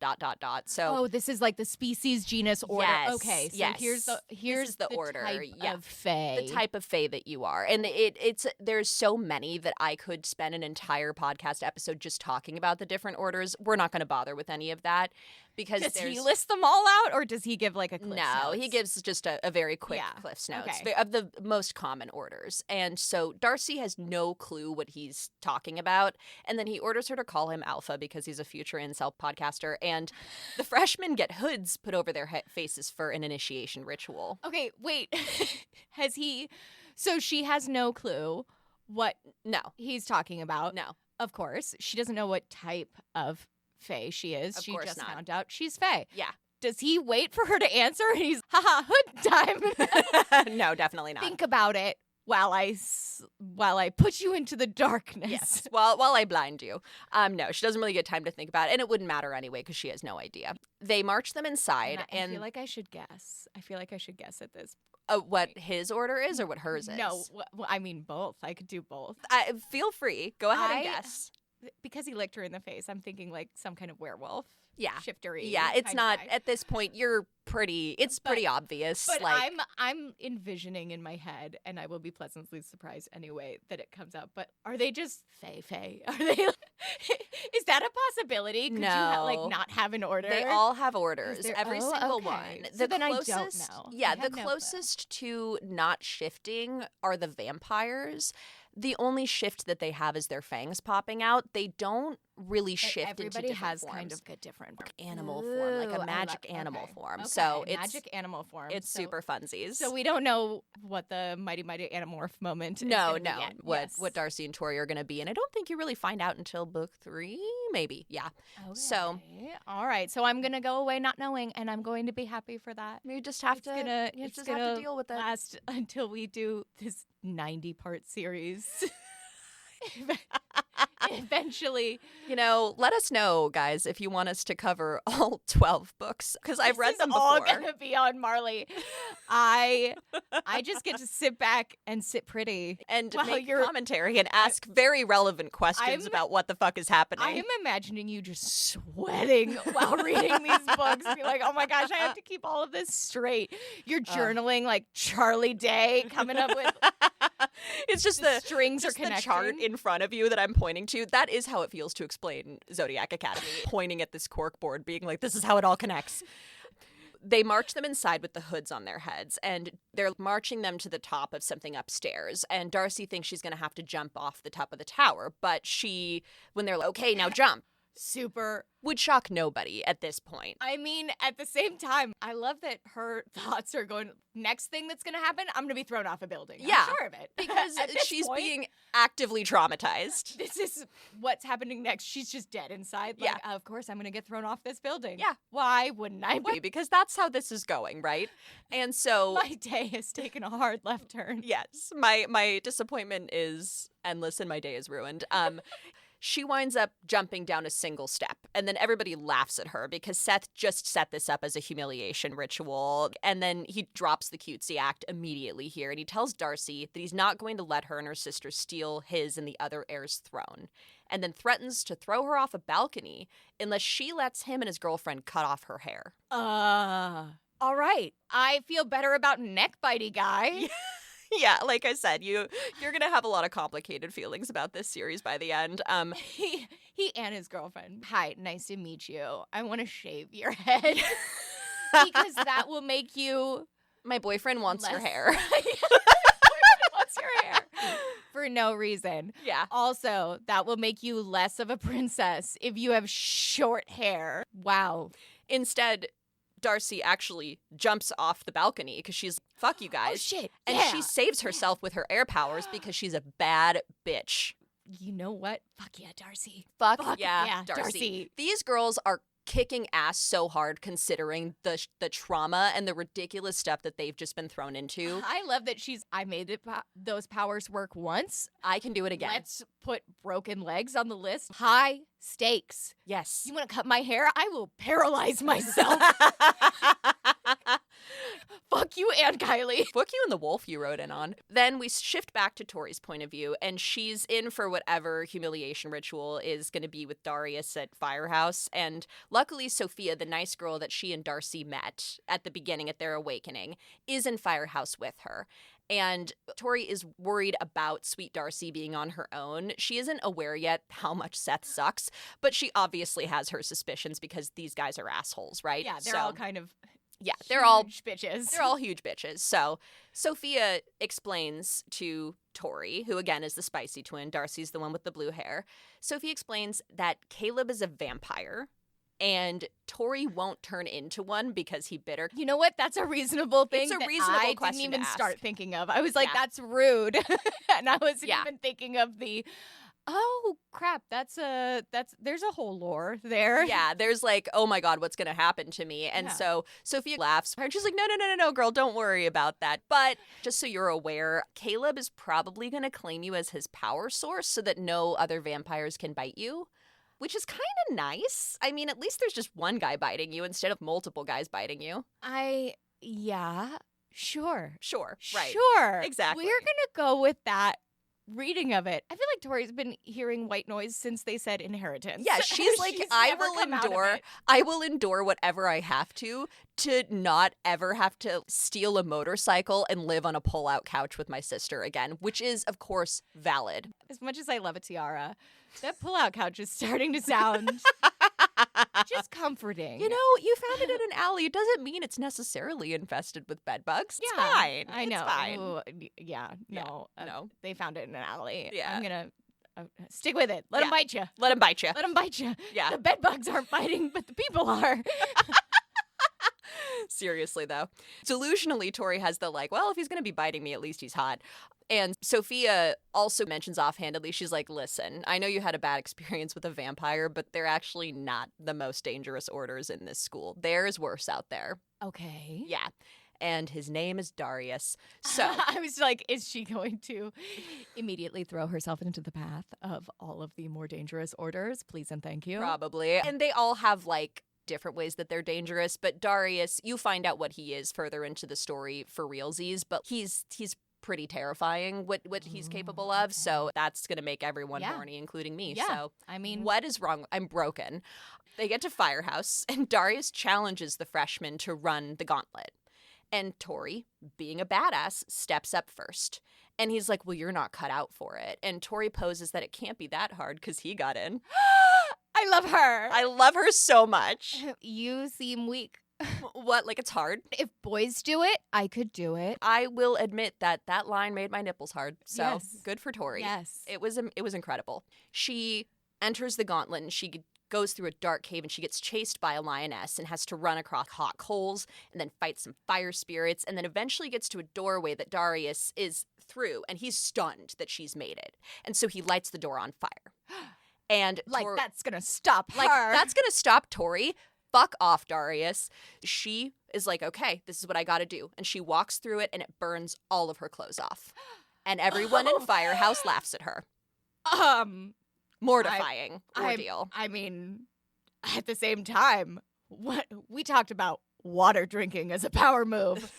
So, this is like the species, genus, order. Yes, Okay, so yes. here's the order. Type of fae. The type of fae that you are. And there's so many that I could spend an entire podcast episode just talking about the different orders. We're not going to bother with any of that. Because does he list them all out, or does he give like a Cliff's notes? He gives just a very quick Cliff's notes of the most common orders. And so Darcy has no clue what he's talking about. And then he orders her to call him Alpha because he's a future incel podcaster. And the freshmen get hoods put over their faces for an initiation ritual. Okay, wait. So she has no clue what he's talking about. No. Of course. She doesn't know what type of fae she is. Of course just not. found out she's fae. Yeah. Does he wait for her to answer? And he's, hood time. No, definitely not. Think about it while I put you into the darkness. Yes, while I blind you. No, she doesn't really get time to think about it, and it wouldn't matter anyway because she has no idea. They march them inside, and I feel like I should guess. At this. What his order is or what hers is? No, I mean both. I could do both. Feel free. Go ahead and guess. Because he licked her in the face, I'm thinking like some kind of werewolf. Yeah. Shiftery. Yeah, it's not at this point. It's pretty obvious. But I'm envisioning in my head, and I will be pleasantly surprised anyway that it comes out. But are they just fae? Are they? Is that a possibility? Could you not have an order? They all have orders. Every single one. So then I don't know. Yeah, the closest to not shifting are the vampires. The only shift that they have is their fangs popping out. They don't really shift into different has forms. Kind of a different animal form, like a magic animal form. Okay. So it's magic animal form. It's super funsies. So we don't know what the mighty Animorph moment is. No. Yet. What Darcy and Tori are going to be, and I don't think you really find out until book 3, maybe. Yeah. Okay. So all right. So I'm going to go away not knowing, and I'm going to be happy for that. You just have to deal with it. Last until we do this 90-part series. eventually. Let us know, guys, if you want us to cover all 12 books, because I've read them before. All gonna be on Marleigh. I just get to sit back and sit pretty and make commentary and ask very relevant questions about what the fuck is happening. I am imagining you just sweating while reading these books. Be like, oh my gosh, I have to keep all of this straight. You're journaling like Charlie Day, coming up with. It's just the strings just are connecting. The chart in front of you that I'm pointing to. That is how it feels to explain Zodiac Academy. Pointing at this cork board, being like, this is how it all connects. They march them inside with the hoods on their heads, and they're marching them to the top of something upstairs. And Darcy thinks she's going to have to jump off the top of the tower, but when they're like, okay, now jump. Super would shock nobody at this point. I mean, at the same time, I love that her thoughts are going, next thing that's going to happen, I'm going to be thrown off a building. Yeah. I'm sure of it. Because she's being actively traumatized. This is what's happening next. She's just dead inside. Like, of course, I'm going to get thrown off this building. Yeah. Why wouldn't I? Because that's how this is going, right? And so my day has taken a hard left turn. Yes. My disappointment is endless and my day is ruined. She winds up jumping down a single step, and then everybody laughs at her because Seth just set this up as a humiliation ritual, and then he drops the cutesy act immediately here, and he tells Darcy that he's not going to let her and her sister steal his and the other heir's throne, and then threatens to throw her off a balcony unless she lets him and his girlfriend cut off her hair. All right. I feel better about neck-bitey guy. Yeah, like I said, you're going to have a lot of complicated feelings about this series by the end. He and his girlfriend. Hi, nice to meet you. I want to shave your head because that will make you... My boyfriend wants your hair. My boyfriend wants your hair. For no reason. Yeah. Also, that will make you less of a princess if you have short hair. Wow. Instead, Darcy actually jumps off the balcony because she's, fuck you guys. Oh, shit. And she saves herself with her air powers because she's a bad bitch. You know what? Fuck yeah, Darcy. Fuck yeah, Darcy. These girls are kicking ass so hard considering the trauma and the ridiculous stuff that they've just been thrown into. I love that I made those powers work once. I can do it again. Let's put broken legs on the list. High stakes. Yes. You want to cut my hair? I will paralyze myself. Fuck you and Kylie. Fuck you and the wolf you rode in on. Then we shift back to Tori's point of view, and she's in for whatever humiliation ritual is going to be with Darius at Firehouse. And luckily, Sophia, the nice girl that she and Darcy met at the beginning at their awakening, is in Firehouse with her. And Tori is worried about sweet Darcy being on her own. She isn't aware yet how much Seth sucks, but she obviously has her suspicions because these guys are assholes, right? Yeah, they're all kind of... Yeah, they're all bitches. They're all huge bitches. So Sophia explains to Tori, who again is the spicy twin, Darcy's the one with the blue hair. Sophia explains that Caleb is a vampire and Tori won't turn into one because he bit her. You know what? That's a reasonable thing. It's a reasonable question I didn't even to ask. start thinking of. I was like, that's rude. And I wasn't even thinking of the... Oh crap, there's a whole lore there. Yeah, there's like, oh my God, what's going to happen to me? And so Sophia laughs and she's like, no, girl, don't worry about that. But just so you're aware, Caleb is probably going to claim you as his power source so that no other vampires can bite you, which is kind of nice. I mean, at least there's just one guy biting you instead of multiple guys biting you. Sure, right. Sure. Exactly. We're going to go with that reading of it. I feel like Tori's been hearing white noise since they said inheritance. Yeah, she's like, I will endure whatever I have to not ever have to steal a motorcycle and live on a pull-out couch with my sister again, which is, of course, valid. As much as I love a tiara, that pull-out couch is starting to sound just comforting. You know, you found it in an alley. It doesn't mean it's necessarily infested with bed bugs. It's fine. I know. It's fine. Ooh, no. They found it in an alley. Yeah. I'm going to stick with it. Let them bite you. Let them bite you. Let them bite you. Yeah. The bed bugs aren't biting, but the people are. Seriously, though. Delusionally, Tori has the well, if he's going to be biting me, at least he's hot. And Sophia also mentions offhandedly, she's like, listen, I know you had a bad experience with a vampire, but they're actually not the most dangerous orders in this school. There's worse out there. Okay. Yeah. and his name is Darius. So I was like, is she going to immediately throw herself into the path of all of the more dangerous orders? Please and thank you. probably. And they all have like different ways that they're dangerous, but Darius, you find out what he is further into the story for realsies, but he's pretty terrifying what he's capable of. So that's going to make everyone horny, including me. Yeah. So I mean, what is wrong? I'm broken. They get to Firehouse, and Darius challenges the freshmen to run the gauntlet. And Tori, being a badass, steps up first. And he's like, well, you're not cut out for it. And Tori poses that it can't be that hard because he got in. I love her. I love her so much. You seem weak. What? Like it's hard? If boys do it, I could do it. I will admit that line made my nipples hard. So Yes. good for Tori. Yes. It was incredible. She enters the gauntlet and she goes through a dark cave and she gets chased by a lioness and has to run across hot coals and then fight some fire spirits and then eventually gets to a doorway that Darius is through and he's stunned that she's made it. And so he lights the door on fire. And that's going to stop her. like that's going to stop Tori. Fuck off, Darius. She is like, okay, this is what I got to do. And she walks through it and it burns all of her clothes off. And everyone in Firehouse laughs at her. Mortifying ordeal. I mean, at the same time, what we talked about water drinking as a power move.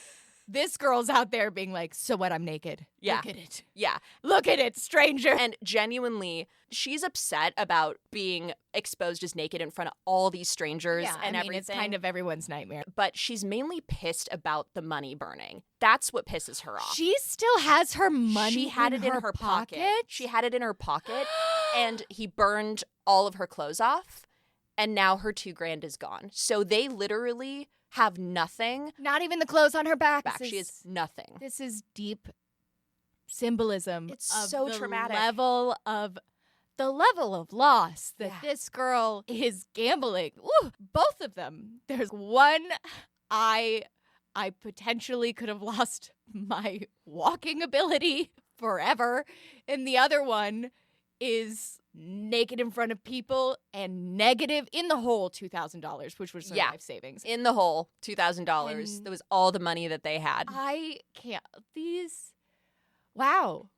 This girl's out there being like, so what, I'm naked. Yeah. Look at it. Yeah. Look at it, stranger. And genuinely, she's upset about being exposed as naked in front of all these strangers and everything. It's kind of everyone's nightmare. But she's mainly pissed about the money burning. That's what pisses her off. She still has her money She had it in her pocket. She had it in her pocket, and he burned all of her clothes off, and now her $2,000 is gone. So they literally have nothing. Not even the clothes on her back. She has nothing. This is deep symbolism. It's of so the traumatic. The level of loss that Yeah. this girl is gambling. Woo, both of them. There's one I potentially could have lost my walking ability forever, and the other one is naked in front of people and negative in the hole $2,000, which was her life savings. In the hole, $2,000. That was all the money that they had. I can't. These. Wow.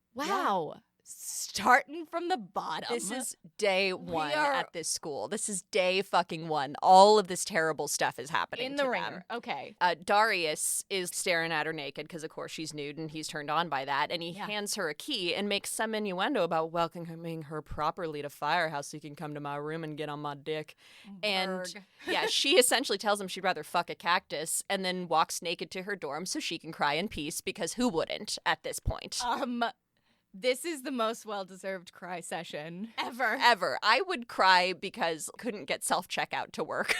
Starting from the bottom. This is day one at this school. This is day fucking one. All of this terrible stuff is happening in to the them. ringer. Okay. Darius is staring at her naked because, of course, she's nude and he's turned on by that. And he hands her a key and makes some innuendo about welcoming her properly to Firehouse so you can come to my room and get on my dick. And she essentially tells him she'd rather fuck a cactus and then walks naked to her dorm so she can cry in peace because who wouldn't at this point? This is the most well-deserved cry session ever. Ever. I would cry because couldn't get self-checkout to work.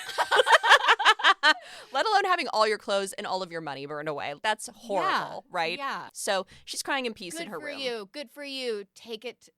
Let alone having all your clothes and all of your money burned away. That's horrible, right? Yeah. So she's crying in peace in her room. Good for you. Take it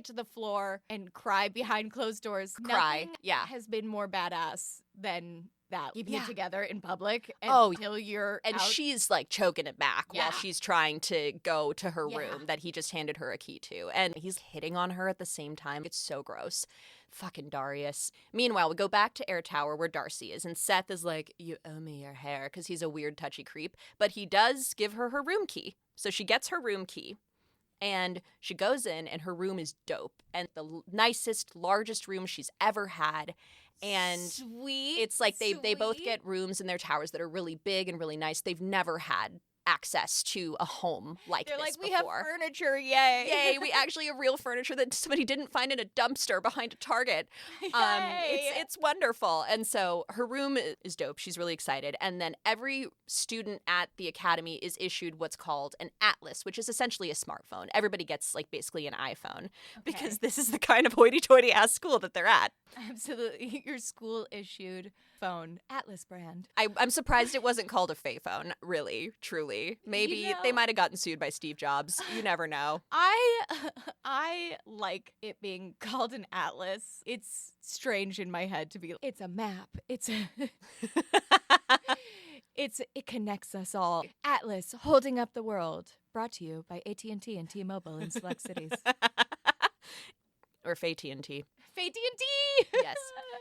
to the floor and cry behind closed doors. Cry. Nothing has been more badass than that. Keeping it together in public Oh, until you're And out. she's like choking it back Yeah. while she's trying to go to her room that he just handed her a key to. And he's hitting on her at the same time. It's so gross. Fucking Darius. Meanwhile, we go back to Air Tower where Darcy is. And Seth is like, you owe me your hair because he's a weird touchy creep. But he does give her her room key. So she gets her room key. And she goes in and her room is dope. And the nicest, largest room she's ever had. And sweet. It's like they both get rooms in their towers that are really big and really nice. They've never had access to a home like They're this like, we before. have furniture, yay. Yay, we actually have real furniture that somebody didn't find in a dumpster behind a Target. It's wonderful. And so her room is dope. She's really excited. And then every student at the academy is issued what's called an atlas, which is essentially a smartphone. Everybody gets like basically an iPhone because this is the kind of hoity-toity ass school that they're at. Absolutely. Your school issued phone, Atlas brand. I'm surprised it wasn't called a Faye phone, really, truly. Maybe they might have gotten sued by Steve Jobs. You never know. I like it being called an atlas. It's strange in my head to be, it's a map. It connects us all. Atlas, holding up the world. Brought to you by AT&T and T-Mobile in select cities. Or Faye TNT. Faye T&T! Yes.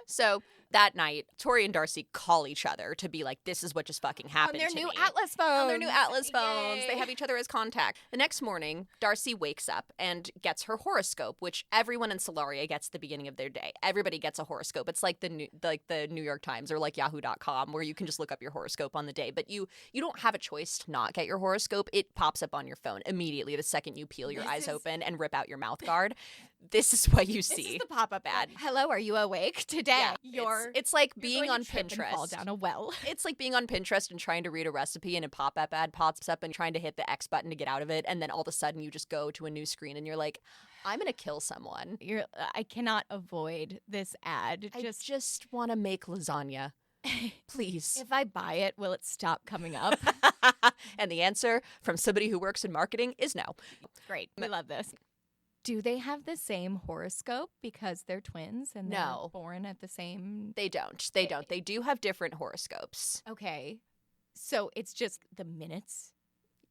So That night, Tori and Darcy call each other to be like, this is what just fucking happened On to their new me. Atlas phones. On their new Atlas phones. Yay. They have each other as contact. The next morning, Darcy wakes up and gets her horoscope, which everyone in Solaria gets at the beginning of their day. Everybody gets a horoscope. It's like the New York Times or like Yahoo.com where you can just look up your horoscope on the day. But you don't have a choice to not get your horoscope. It pops up on your phone immediately the second you peel your eyes open and rip out your mouth guard. This is what you see. This is the pop-up ad. Hello, are you awake? Today, it's like being on trip and Pinterest. fall down a well. It's like being on Pinterest and trying to read a recipe and a pop-up ad pops up and trying to hit the X button to get out of it, and then all of a sudden you just go to a new screen and you're like, I'm gonna kill someone. I cannot avoid this ad. I just want to make lasagna. Please. If I buy it, will it stop coming up? And the answer from somebody who works in marketing is no. Great. We love this. Do they have the same horoscope because they're twins and they're born at the same? They don't. They don't. They do have different horoscopes. Okay. So it's just the minutes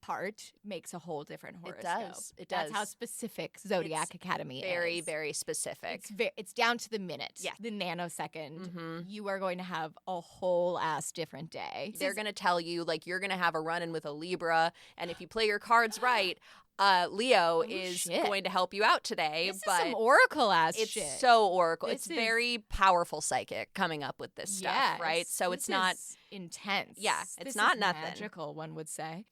part makes a whole different horoscope. It does. That's how specific Zodiac Academy is. Very, very specific. It's down to the minute. Yeah. The nanosecond. You are going to have a whole ass different day. They're going to tell you, like, you're going to have a run-in with a Libra, and if you play your cards right, Leo is going to help you out today. This but is some oracle ass it's shit. It's so oracle. It's very powerful psychic coming up with this stuff, right? So this it's not intense. Yeah, it's this not is nothing. Magical, one would say.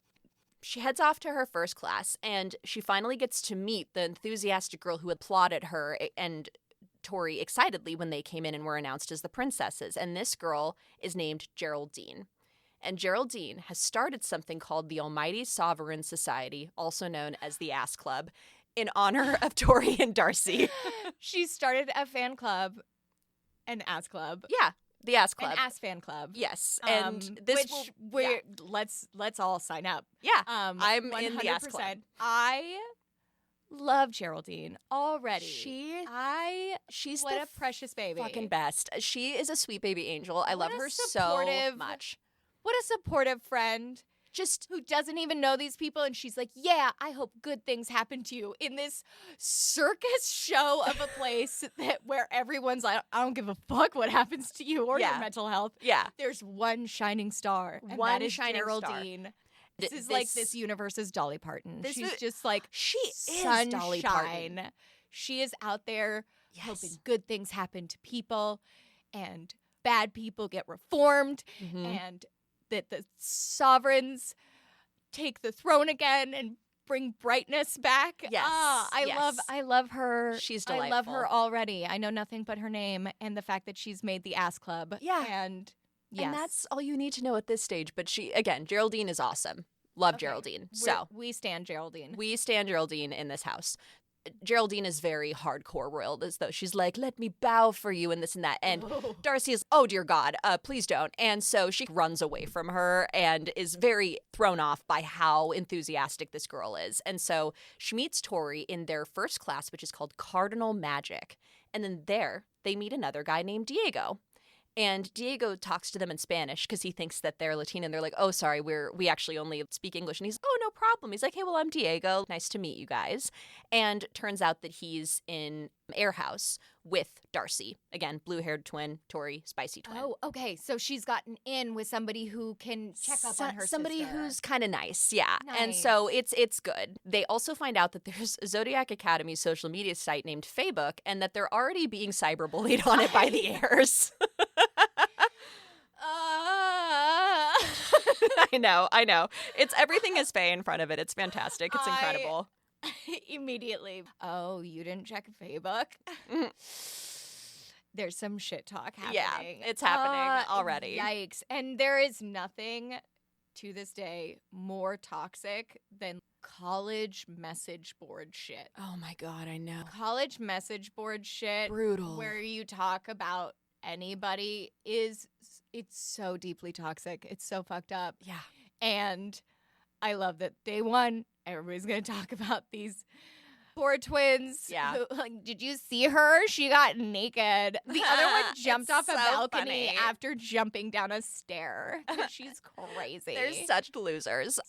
She heads off to her first class, and she finally gets to meet the enthusiastic girl who applauded her and Tori excitedly when they came in and were announced as the princesses. And this girl is named Geraldine. And Geraldine has started something called the Almighty Sovereign Society, also known as the Ass Club, in honor of Tori and Darcy. She started a fan club, an ass club. Yeah, the Ass Club. An ass fan club. Yes. And this let's all sign up. Yeah. I'm 100%. In the Ass Club. I love Geraldine already. She's what a precious baby. Fucking best. She is a sweet baby angel. I love her so much. What a supportive friend. Just who doesn't even know these people, and she's like, yeah, I hope good things happen to you in this circus show of a place where everyone's like, I don't give a fuck what happens to you or your mental health. Yeah. There's one shining star, and that is Geraldine. This is like this universe's Dolly Parton. She's just like she sunshine. is Dolly Parton. She is out there hoping good things happen to people, and bad people get reformed, and that the sovereigns take the throne again and bring brightness back. Yes. I love her. She's delightful. I love her already. I know nothing but her name and the fact that she's made the Ass Club. Yeah. And and that's all you need to know at this stage. But Geraldine is awesome. Love Geraldine. We stand Geraldine. We stand Geraldine in this house. Geraldine is very hardcore royal, as though she's like, let me bow for you and this and that. And Darcy is, oh, dear God, please don't. And so she runs away from her and is very thrown off by how enthusiastic this girl is. And so she meets Tori in their first class, which is called Cardinal Magic. And then there they meet another guy named Diego. And Diego talks to them in Spanish because he thinks that they're Latino. And they're like, oh, sorry, we actually only speak English. And he's, oh, no problem. He's like, hey, well, I'm Diego. Nice to meet you guys. And turns out that he's in Air House with Darcy. Again, blue-haired twin, Tori, spicy twin. Oh, okay. So she's gotten in with somebody who can check up on her somebody sister. Who's kind of nice, yeah. Nice. And so it's good. They also find out that there's a Zodiac Academy social media site named Facebook, and that they're already being cyberbullied on it by the heirs. I know. Everything is Faye in front of it. It's fantastic. It's incredible. Immediately. Oh, you didn't check Facebook? There's some shit talk happening. Yeah, it's happening already. Yikes. And there is nothing to this day more toxic than college message board shit. Oh my God, I know. College message board shit. Brutal. Where you talk about anybody it's so deeply toxic. It's so fucked up. Yeah. And I love that day one, everybody's going to talk about these poor twins. Yeah. Who, like, did you see her? She got naked. The other one jumped off a balcony after jumping down a stair. She's crazy. They're such losers.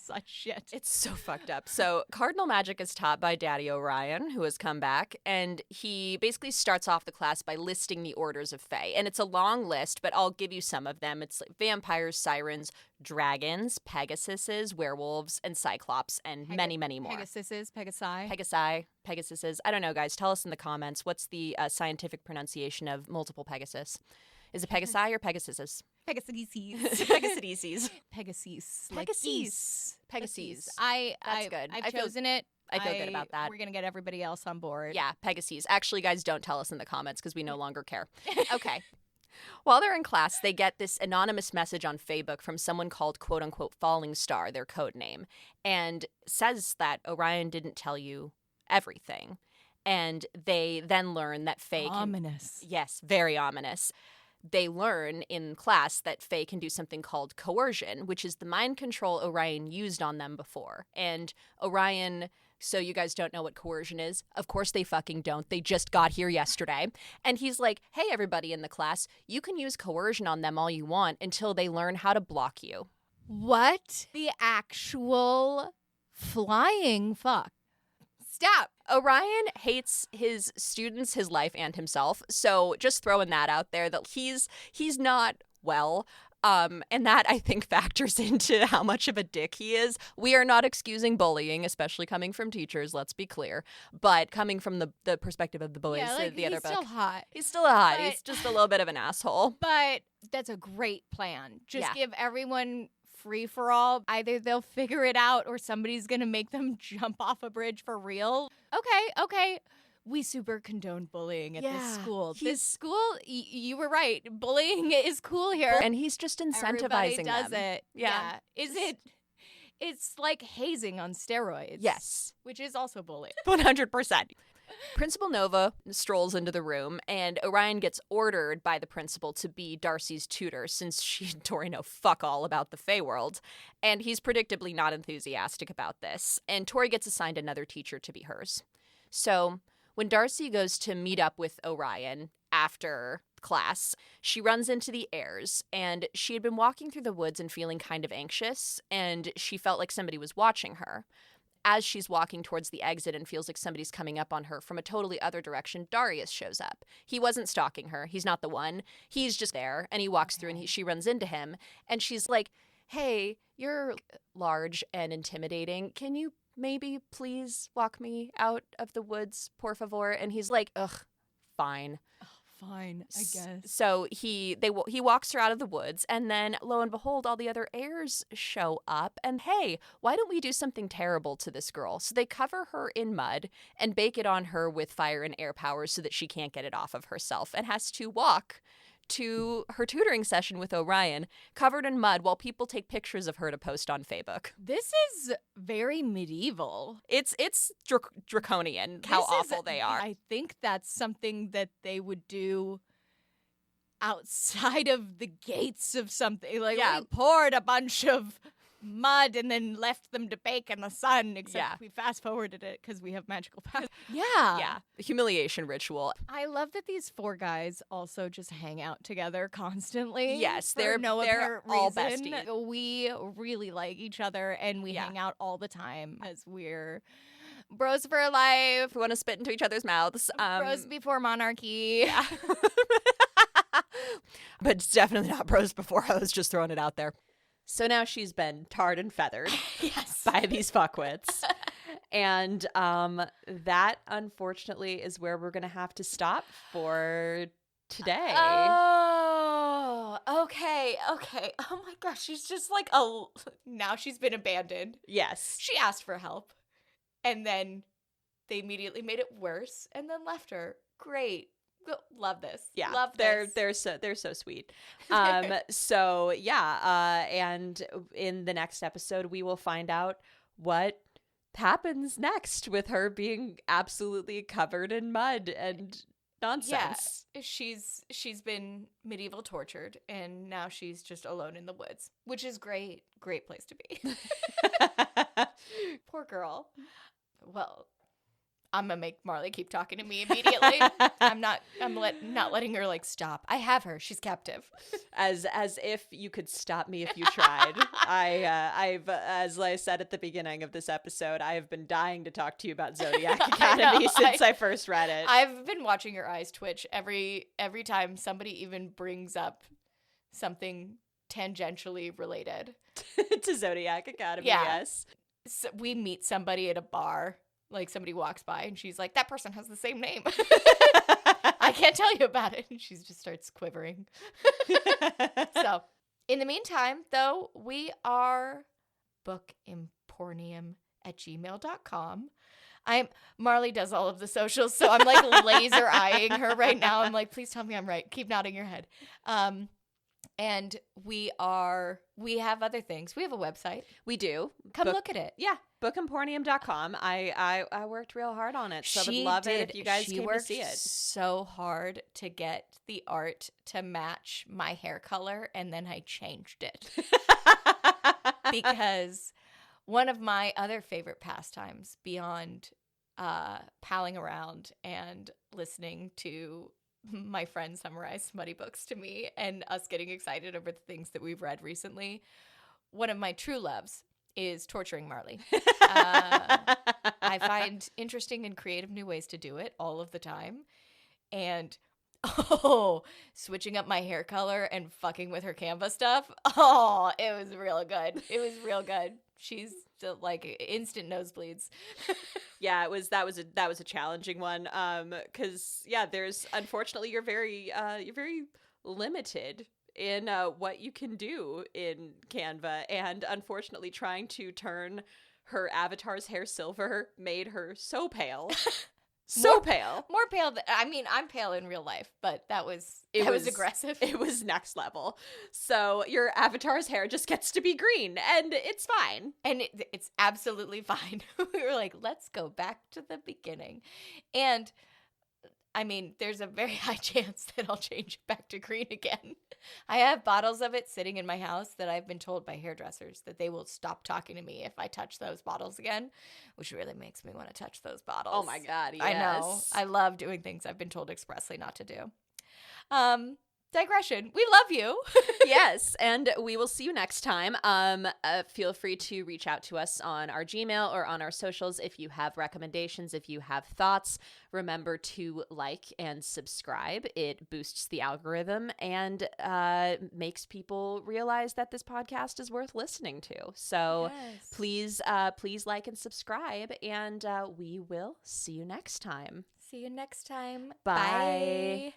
such shit. It's so fucked up. So cardinal magic is taught by Daddy Orion, who has come back, and he basically starts off the class by listing the orders of Fae. And it's a long list, but I'll give you some of them. It's like vampires, sirens, dragons, pegasuses, werewolves, and cyclops, and many, many more. Pegasuses. Pegasuses. I don't know, guys. Tell us in the comments, what's the scientific pronunciation of multiple Pegasus? Is it Pegasi or Pegasuses? Pegasides. Pegasides. Pegasus. Pegasus. That's good. I've chosen it. I feel good about that. We're going to get everybody else on board. Yeah, Pegasus. Actually, guys, don't tell us in the comments because we no longer care. Okay. While they're in class, they get this anonymous message on Facebook from someone called quote-unquote Falling Star, their code name, and says that Orion didn't tell you everything. And they then learn that Fae Ominous. Yes, very ominous. They learn in class that Fae can do something called coercion, which is the mind control Orion used on them before. And Orion, so you guys don't know what coercion is? Of course they fucking don't. They just got here yesterday. And he's like, hey, everybody in the class, you can use coercion on them all you want until they learn how to block you. What the actual flying fuck? Stop. Orion hates his students, his life, and himself. So just throwing that out there that he's not well. And that, I think, factors into how much of a dick he is. We are not excusing bullying, especially coming from teachers, let's be clear. But coming from the perspective of the boys, the other book. He's still hot. He's still hot. He's just a little bit of an asshole. But that's a great plan. Just give everyone free for all. Either they'll figure it out or somebody's going to make them jump off a bridge for real. Okay. We super condone bullying at this school. This school, you were right. Bullying is cool here. And he's just incentivizing Everybody does them. it. Yeah. It's like hazing on steroids. Yes. Which is also bullying. 100%. Principal Nova strolls into the room, and Orion gets ordered by the principal to be Darcy's tutor since she and Tori know fuck all about the Fae world. And he's predictably not enthusiastic about this. And Tori gets assigned another teacher to be hers. So when Darcy goes to meet up with Orion after class, she runs into the heirs, and she had been walking through the woods and feeling kind of anxious, and she felt like somebody was watching her. As she's walking towards the exit and feels like somebody's coming up on her from a totally other direction, Darius shows up. He wasn't stalking her. He's not the one. He's just there, and he walks through, and she runs into him, and she's like, hey, you're large and intimidating. Can you maybe please walk me out of the woods, por favor? And he's like, ugh, fine. Fine, I guess. So he walks her out of the woods, and then lo and behold, all the other heirs show up. And hey, why don't we do something terrible to this girl? So they cover her in mud and bake it on her with fire and air powers so that she can't get it off of herself and has to walk to her tutoring session with Orion covered in mud while people take pictures of her to post on Facebook. This is very medieval. It's draconian how awful they are. I think that's something that they would do outside of the gates of something. Like, we poured a bunch of mud and then left them to bake in the sun, except we fast forwarded it because we have magical powers. Yeah. Humiliation ritual. I love that these four guys also just hang out together constantly. Yes, they're all reason. besties. We really like each other, and we hang out all the time as we're bros for life. We want to spit into each other's mouths. Bros before monarchy. Yeah. But it's definitely not bros before. I was just throwing it out there. So now she's been tarred and feathered by these fuckwits. And that, unfortunately, is where we're going to have to stop for today. Oh, okay. Oh my gosh, she's just like, now she's been abandoned. Yes. She asked for help. And then they immediately made it worse and then left her. Great. Love this. Yeah, love this. They're so sweet. And in the next episode, we will find out what happens next with her being absolutely covered in mud and nonsense. Yeah, she's been medieval tortured, and now she's just alone in the woods, which is great. Great place to be. Poor girl. Well, I'm gonna make Marleigh keep talking to me immediately. I'm not letting her like stop. I have her. She's captive. As if you could stop me if you tried. I've as I said at the beginning of this episode, I have been dying to talk to you about Zodiac Academy since I first read it. I've been watching your eyes twitch every time somebody even brings up something tangentially related to Zodiac Academy. Yeah. Yes. So we meet somebody at a bar. Like somebody walks by and she's like, that person has the same name. I can't tell you about it. And she just starts quivering. So in the meantime, though, we are bookimpornium@gmail.com. Marleigh does all of the socials, so I'm like laser eyeing her right now. I'm like, please tell me I'm right. Keep nodding your head. And we have other things. We have a website. We do. Come look at it. Yeah. Bookimpornium.com. I worked real hard on it. So I would love it if you guys came to see it. So hard to get the art to match my hair color, and then I changed it. Because one of my other favorite pastimes beyond palling around and listening to my friends summarize smutty books to me and us getting excited over the things that we've read recently, one of my true loves is torturing Marleigh. I find interesting and creative new ways to do it all of the time. And switching up my hair color and fucking with her Canva stuff. Oh, it was real good. It was real good. She's like instant nosebleeds. Yeah, that was a challenging one. Cause there's unfortunately you're very limited in what you can do in Canva, and unfortunately trying to turn her avatar's hair silver made her so pale. More pale than, I'm pale in real life, but that was aggressive. It was next level. So your avatar's hair just gets to be green, and it's fine. And it's absolutely fine. We were like, let's go back to the beginning. And there's a very high chance that I'll change it back to green again. I have bottles of it sitting in my house that I've been told by hairdressers that they will stop talking to me if I touch those bottles again, which really makes me want to touch those bottles. Oh my God, yes. I know. I love doing things I've been told expressly not to do. Digression. We love you. Yes, and we will see you next time. Feel free to reach out to us on our Gmail or on our socials if you have recommendations, if you have thoughts. Remember to like and subscribe. It boosts the algorithm and makes people realize that this podcast is worth listening to. So please like and subscribe, and we will see you next time. See you next time. Bye. Bye.